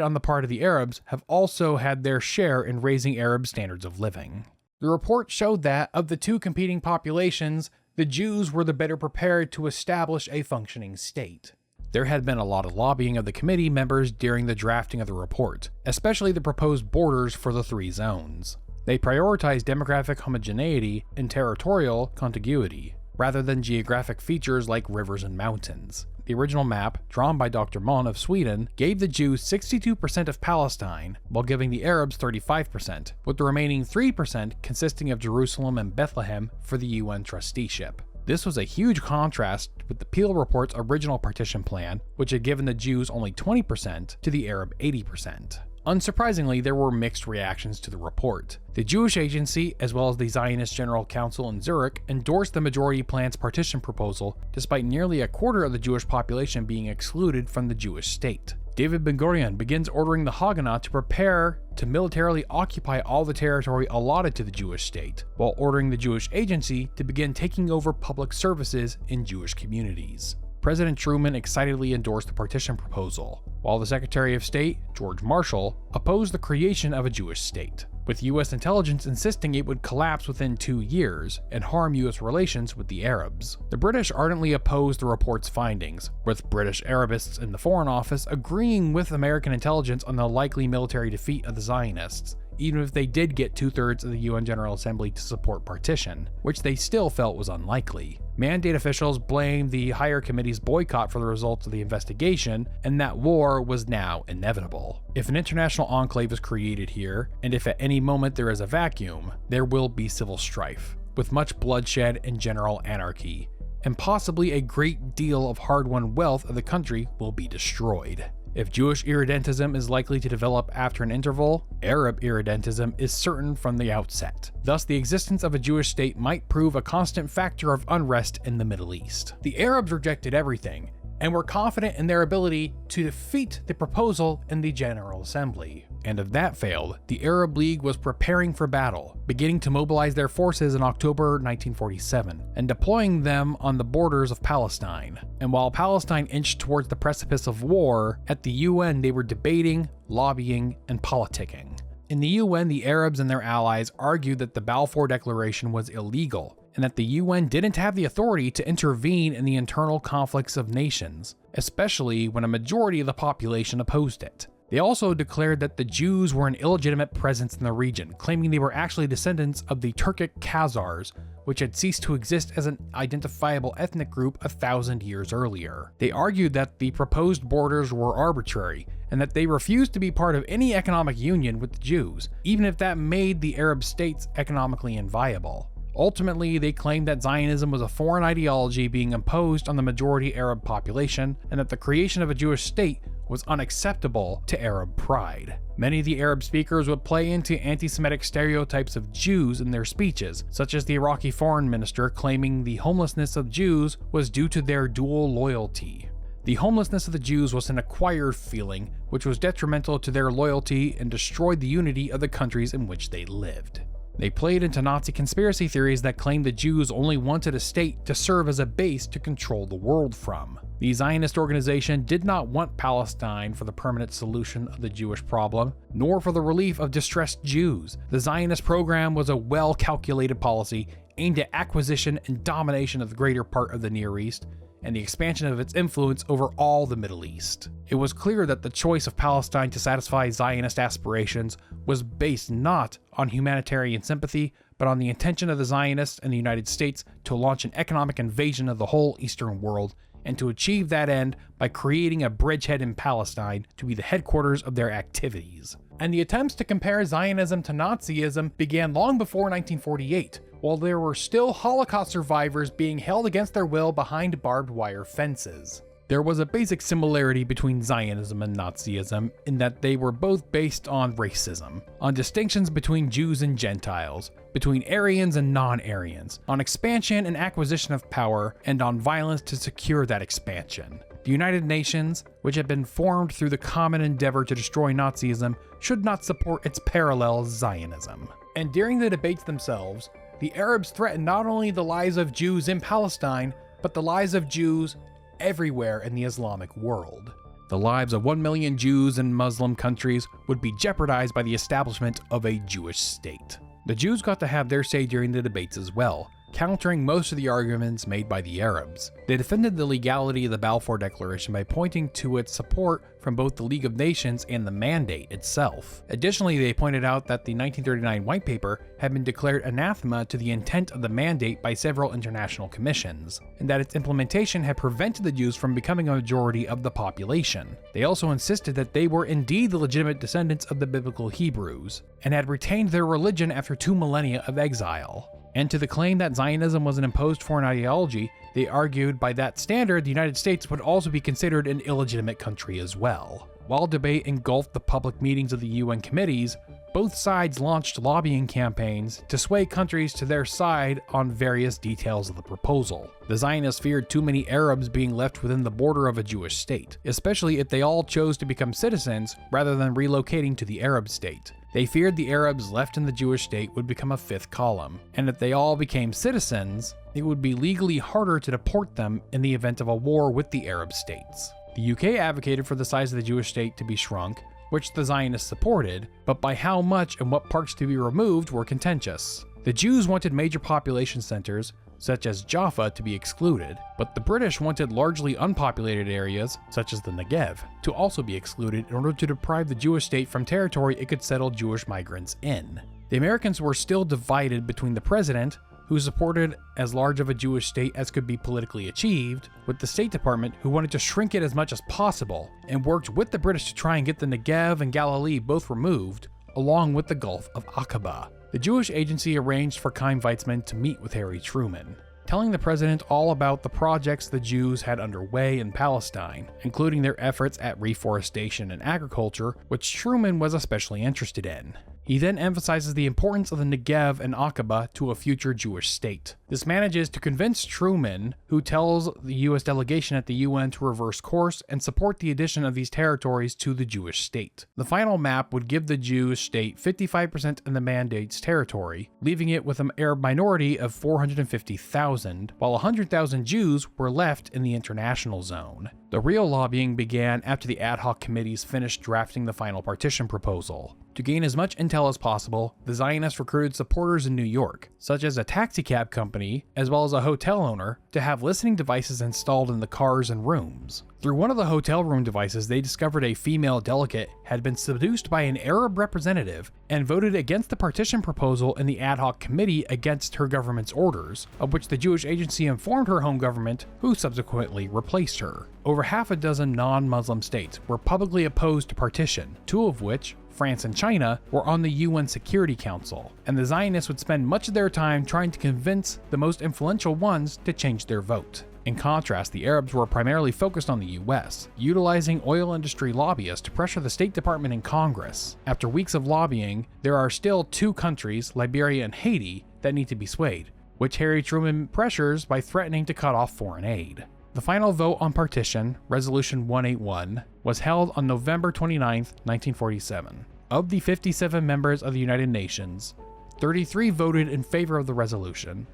on the part of the Arabs have also had their share in raising Arab standards of living. The report showed that, of the 2 competing populations, the Jews were the better prepared to establish a functioning state. There had been a lot of lobbying of the committee members during the drafting of the report, especially the proposed borders for the 3 zones. They prioritized demographic homogeneity and territorial contiguity, rather than geographic features like rivers and mountains. The original map, drawn by Dr. Mon of Sweden, gave the Jews 62% of Palestine, while giving the Arabs 35%, with the remaining 3% consisting of Jerusalem and Bethlehem for the UN trusteeship. This was a huge contrast with the Peel Report's original partition plan, which had given the Jews only 20% to the Arab 80%. Unsurprisingly, there were mixed reactions to the report. The Jewish Agency, as well as the Zionist General Council in Zurich, endorsed the majority plan's partition proposal, despite nearly a quarter of the Jewish population being excluded from the Jewish state. David Ben-Gurion begins ordering the Haganah to prepare to militarily occupy all the territory allotted to the Jewish state, while ordering the Jewish Agency to begin taking over public services in Jewish communities. President Truman excitedly endorsed the partition proposal, while the Secretary of State, George Marshall, opposed the creation of a Jewish state, with U.S. intelligence insisting it would collapse within 2 years and harm U.S. relations with the Arabs. The British ardently opposed the report's findings, with British Arabists in the Foreign Office agreeing with American intelligence on the likely military defeat of the Zionists, even if they did get 2/3 of the UN General Assembly to support partition, which they still felt was unlikely. Mandate officials blamed the higher committee's boycott for the results of the investigation, and that war was now inevitable. If an international enclave is created here, and if at any moment there is a vacuum, there will be civil strife, with much bloodshed and general anarchy, and possibly a great deal of hard-won wealth of the country will be destroyed. If Jewish irredentism is likely to develop after an interval, Arab irredentism is certain from the outset. Thus, the existence of a Jewish state might prove a constant factor of unrest in the Middle East. The Arabs rejected everything, and were confident in their ability to defeat the proposal in the General Assembly. And if that failed, the Arab League was preparing for battle, beginning to mobilize their forces in October 1947, and deploying them on the borders of Palestine. And while Palestine inched towards the precipice of war, at the UN they were debating, lobbying, and politicking. In the UN, the Arabs and their allies argued that the Balfour Declaration was illegal, and that the UN didn't have the authority to intervene in the internal conflicts of nations, especially when a majority of the population opposed it. They also declared that the Jews were an illegitimate presence in the region, claiming they were actually descendants of the Turkic Khazars, which had ceased to exist as an identifiable ethnic group 1,000 years earlier. They argued that the proposed borders were arbitrary, and that they refused to be part of any economic union with the Jews, even if that made the Arab states economically inviable. Ultimately, they claimed that Zionism was a foreign ideology being imposed on the majority Arab population, and that the creation of a Jewish state was unacceptable to Arab pride. Many of the Arab speakers would play into anti-Semitic stereotypes of Jews in their speeches, such as the Iraqi foreign minister claiming the homelessness of Jews was due to their dual loyalty. The homelessness of the Jews was an acquired feeling, which was detrimental to their loyalty and destroyed the unity of the countries in which they lived. They played into Nazi conspiracy theories that claimed the Jews only wanted a state to serve as a base to control the world from. The Zionist organization did not want Palestine for the permanent solution of the Jewish problem, nor for the relief of distressed Jews. The Zionist program was a well-calculated policy aimed at acquisition and domination of the greater part of the Near East, and the expansion of its influence over all the Middle East. It was clear that the choice of Palestine to satisfy Zionist aspirations was based not on humanitarian sympathy, but on the intention of the Zionists and the United States to launch an economic invasion of the whole Eastern world, and to achieve that end by creating a bridgehead in Palestine to be the headquarters of their activities. And the attempts to compare Zionism to Nazism began long before 1948, while there were still Holocaust survivors being held against their will behind barbed wire fences. There was a basic similarity between Zionism and Nazism in that they were both based on racism, on distinctions between Jews and Gentiles, between Aryans and non-Aryans, on expansion and acquisition of power, and on violence to secure that expansion. The United Nations, which had been formed through the common endeavor to destroy Nazism, should not support its parallel Zionism. And during the debates themselves, the Arabs threatened not only the lives of Jews in Palestine, but the lives of Jews everywhere in the Islamic world. The lives of 1 million Jews in Muslim countries would be jeopardized by the establishment of a Jewish state. The Jews got to have their say during the debates as well, countering most of the arguments made by the Arabs. They defended the legality of the Balfour Declaration by pointing to its support from both the League of Nations and the Mandate itself. Additionally, they pointed out that the 1939 White Paper had been declared anathema to the intent of the Mandate by several international commissions, and that its implementation had prevented the Jews from becoming a majority of the population. They also insisted that they were indeed the legitimate descendants of the biblical Hebrews, and had retained their religion after 2 millennia of exile. And to the claim that Zionism was an imposed foreign ideology, they argued by that standard the United States would also be considered an illegitimate country as well. While debate engulfed the public meetings of the UN committees, both sides launched lobbying campaigns to sway countries to their side on various details of the proposal. The Zionists feared too many Arabs being left within the border of a Jewish state, especially if they all chose to become citizens rather than relocating to the Arab state. They feared the Arabs left in the Jewish state would become a fifth column, and if they all became citizens, it would be legally harder to deport them in the event of a war with the Arab states. The UK advocated for the size of the Jewish state to be shrunk, which the Zionists supported, but by how much and what parts to be removed were contentious. The Jews wanted major population centers, such as Jaffa, to be excluded, but the British wanted largely unpopulated areas, such as the Negev, to also be excluded in order to deprive the Jewish state from territory it could settle Jewish migrants in. The Americans were still divided between the president, who supported as large of a Jewish state as could be politically achieved, with the State Department, who wanted to shrink it as much as possible, and worked with the British to try and get the Negev and Galilee both removed, along with the Gulf of Aqaba. The Jewish Agency arranged for Chaim Weizmann to meet with Harry Truman, telling the president all about the projects the Jews had underway in Palestine, including their efforts at reforestation and agriculture, which Truman was especially interested in. He then emphasizes the importance of the Negev and Aqaba to a future Jewish state. This manages to convince Truman, who tells the US delegation at the UN to reverse course and support the addition of these territories to the Jewish state. The final map would give the Jewish state 55% in the Mandate's territory, leaving it with an Arab minority of 450,000, while 100,000 Jews were left in the international zone. The real lobbying began after the ad hoc committees finished drafting the final partition proposal. To gain as much intel as possible, the Zionists recruited supporters in New York, such as a taxicab company, as well as a hotel owner, to have listening devices installed in the cars and rooms. Through one of the hotel room devices, they discovered a female delegate had been seduced by an Arab representative and voted against the partition proposal in the ad hoc committee against her government's orders, of which the Jewish Agency informed her home government, who subsequently replaced her. Over half a dozen non-Muslim states were publicly opposed to partition, 2 of which, France and China, were on the UN Security Council, and the Zionists would spend much of their time trying to convince the most influential ones to change their vote. In contrast, the Arabs were primarily focused on the US, utilizing oil industry lobbyists to pressure the State Department and Congress. After weeks of lobbying, there are still 2 countries, Liberia and Haiti, that need to be swayed, which Harry Truman pressures by threatening to cut off foreign aid. The final vote on partition, Resolution 181, was held on November 29, 1947. Of the 57 members of the United Nations, 33 voted in favor of the resolution,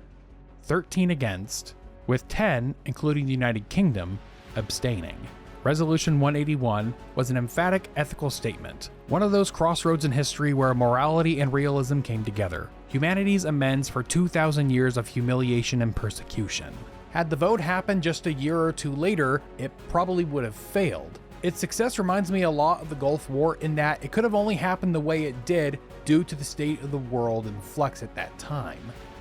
13 against, with 10, including the United Kingdom, abstaining. Resolution 181 was an emphatic ethical statement, one of those crossroads in history where morality and realism came together, humanity's amends for 2,000 years of humiliation and persecution. Had the vote happened just a year or 2 later, it probably would have failed. Its success reminds me a lot of the Gulf War in that it could have only happened the way it did due to the state of the world in flux at that time.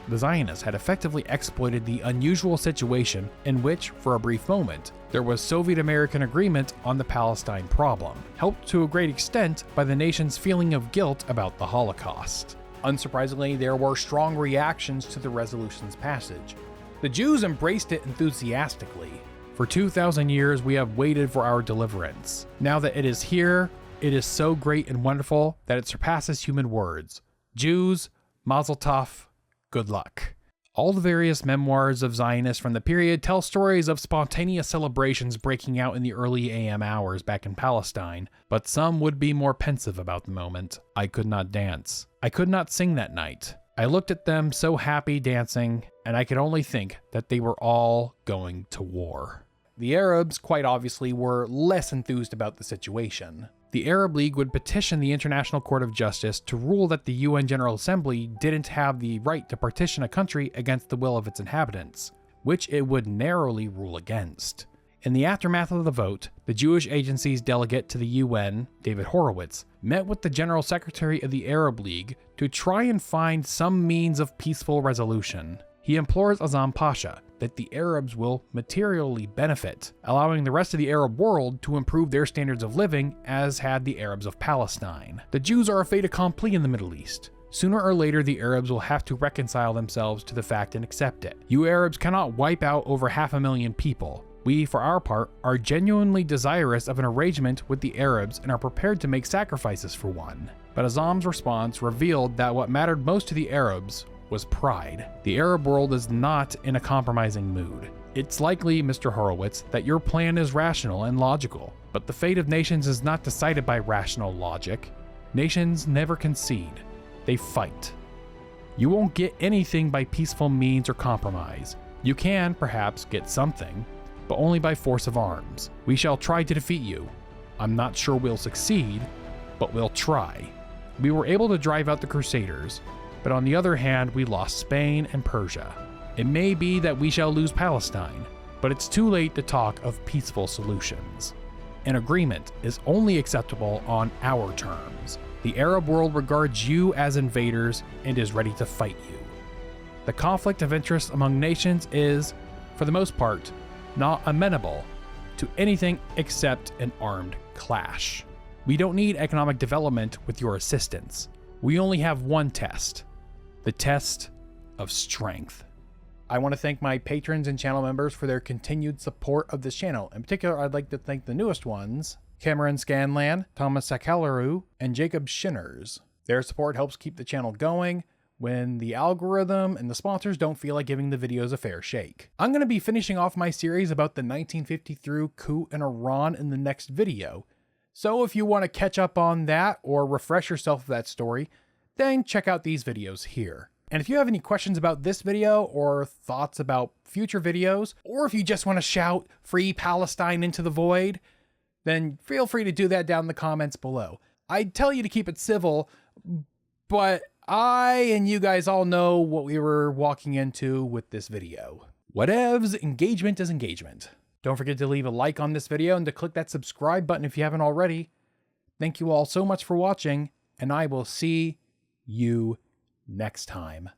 The Zionists had effectively exploited the unusual situation in which, for a brief moment, there was Soviet-American agreement on the Palestine problem, helped to a great extent by the nation's feeling of guilt about the Holocaust. Unsurprisingly, there were strong reactions to the resolution's passage. The Jews embraced it enthusiastically. For 2,000 years, we have waited for our deliverance. Now that it is here, it is so great and wonderful that it surpasses human words. Jews, Mazel Tov, good luck. All the various memoirs of Zionists from the period tell stories of spontaneous celebrations breaking out in the early AM hours back in Palestine, but some would be more pensive about the moment. I could not dance. I could not sing that night. I looked at them so happy dancing, and I could only think that they were all going to war. The Arabs, quite obviously, were less enthused about the situation. The Arab League would petition the International Court of Justice to rule that the UN General Assembly didn't have the right to partition a country against the will of its inhabitants, which it would narrowly rule against. In the aftermath of the vote, the Jewish Agency's delegate to the UN, David Horowitz, met with the General Secretary of the Arab League to try and find some means of peaceful resolution. He implores Azam Pasha that the Arabs will materially benefit, allowing the rest of the Arab world to improve their standards of living as had the Arabs of Palestine. The Jews are a fait accompli in the Middle East. Sooner or later, the Arabs will have to reconcile themselves to the fact and accept it. You Arabs cannot wipe out over 500,000 people. We, for our part, are genuinely desirous of an arrangement with the Arabs and are prepared to make sacrifices for one. But Azam's response revealed that what mattered most to the Arabs was pride. The Arab world is not in a compromising mood. It's likely, Mr. Horowitz, that your plan is rational and logical, but the fate of nations is not decided by rational logic. Nations never concede. They fight. You won't get anything by peaceful means or compromise. You can, perhaps, get something, but only by force of arms. We shall try to defeat you. I'm not sure we'll succeed, but we'll try. We were able to drive out the Crusaders, but on the other hand, we lost Spain and Persia. It may be that we shall lose Palestine, but it's too late to talk of peaceful solutions. An agreement is only acceptable on our terms. The Arab world regards you as invaders and is ready to fight you. The conflict of interest among nations is, for the most part, not amenable to anything except an armed clash. We don't need economic development with your assistance. We only have one test, the test of strength. I want to thank my patrons and channel members for their continued support of this channel. In particular, I'd like to thank the newest ones, Cameron Scanlan, Thomas Sakalaru, and Jacob Shinners. Their support helps keep the channel going when the algorithm and the sponsors don't feel like giving the videos a fair shake. I'm going to be finishing off my series about the 1953 coup in Iran in the next video. So if you want to catch up on that or refresh yourself with that story, then check out these videos here. And if you have any questions about this video or thoughts about future videos, or if you just want to shout "Free Palestine" into the void, then feel free to do that down in the comments below. I'd tell you to keep it civil, but I and you guys all know what we were walking into with this video. Whatevs, engagement is engagement. Don't forget to leave a like on this video and to click that subscribe button if you haven't already. Thank you all so much for watching, and I will see you next time.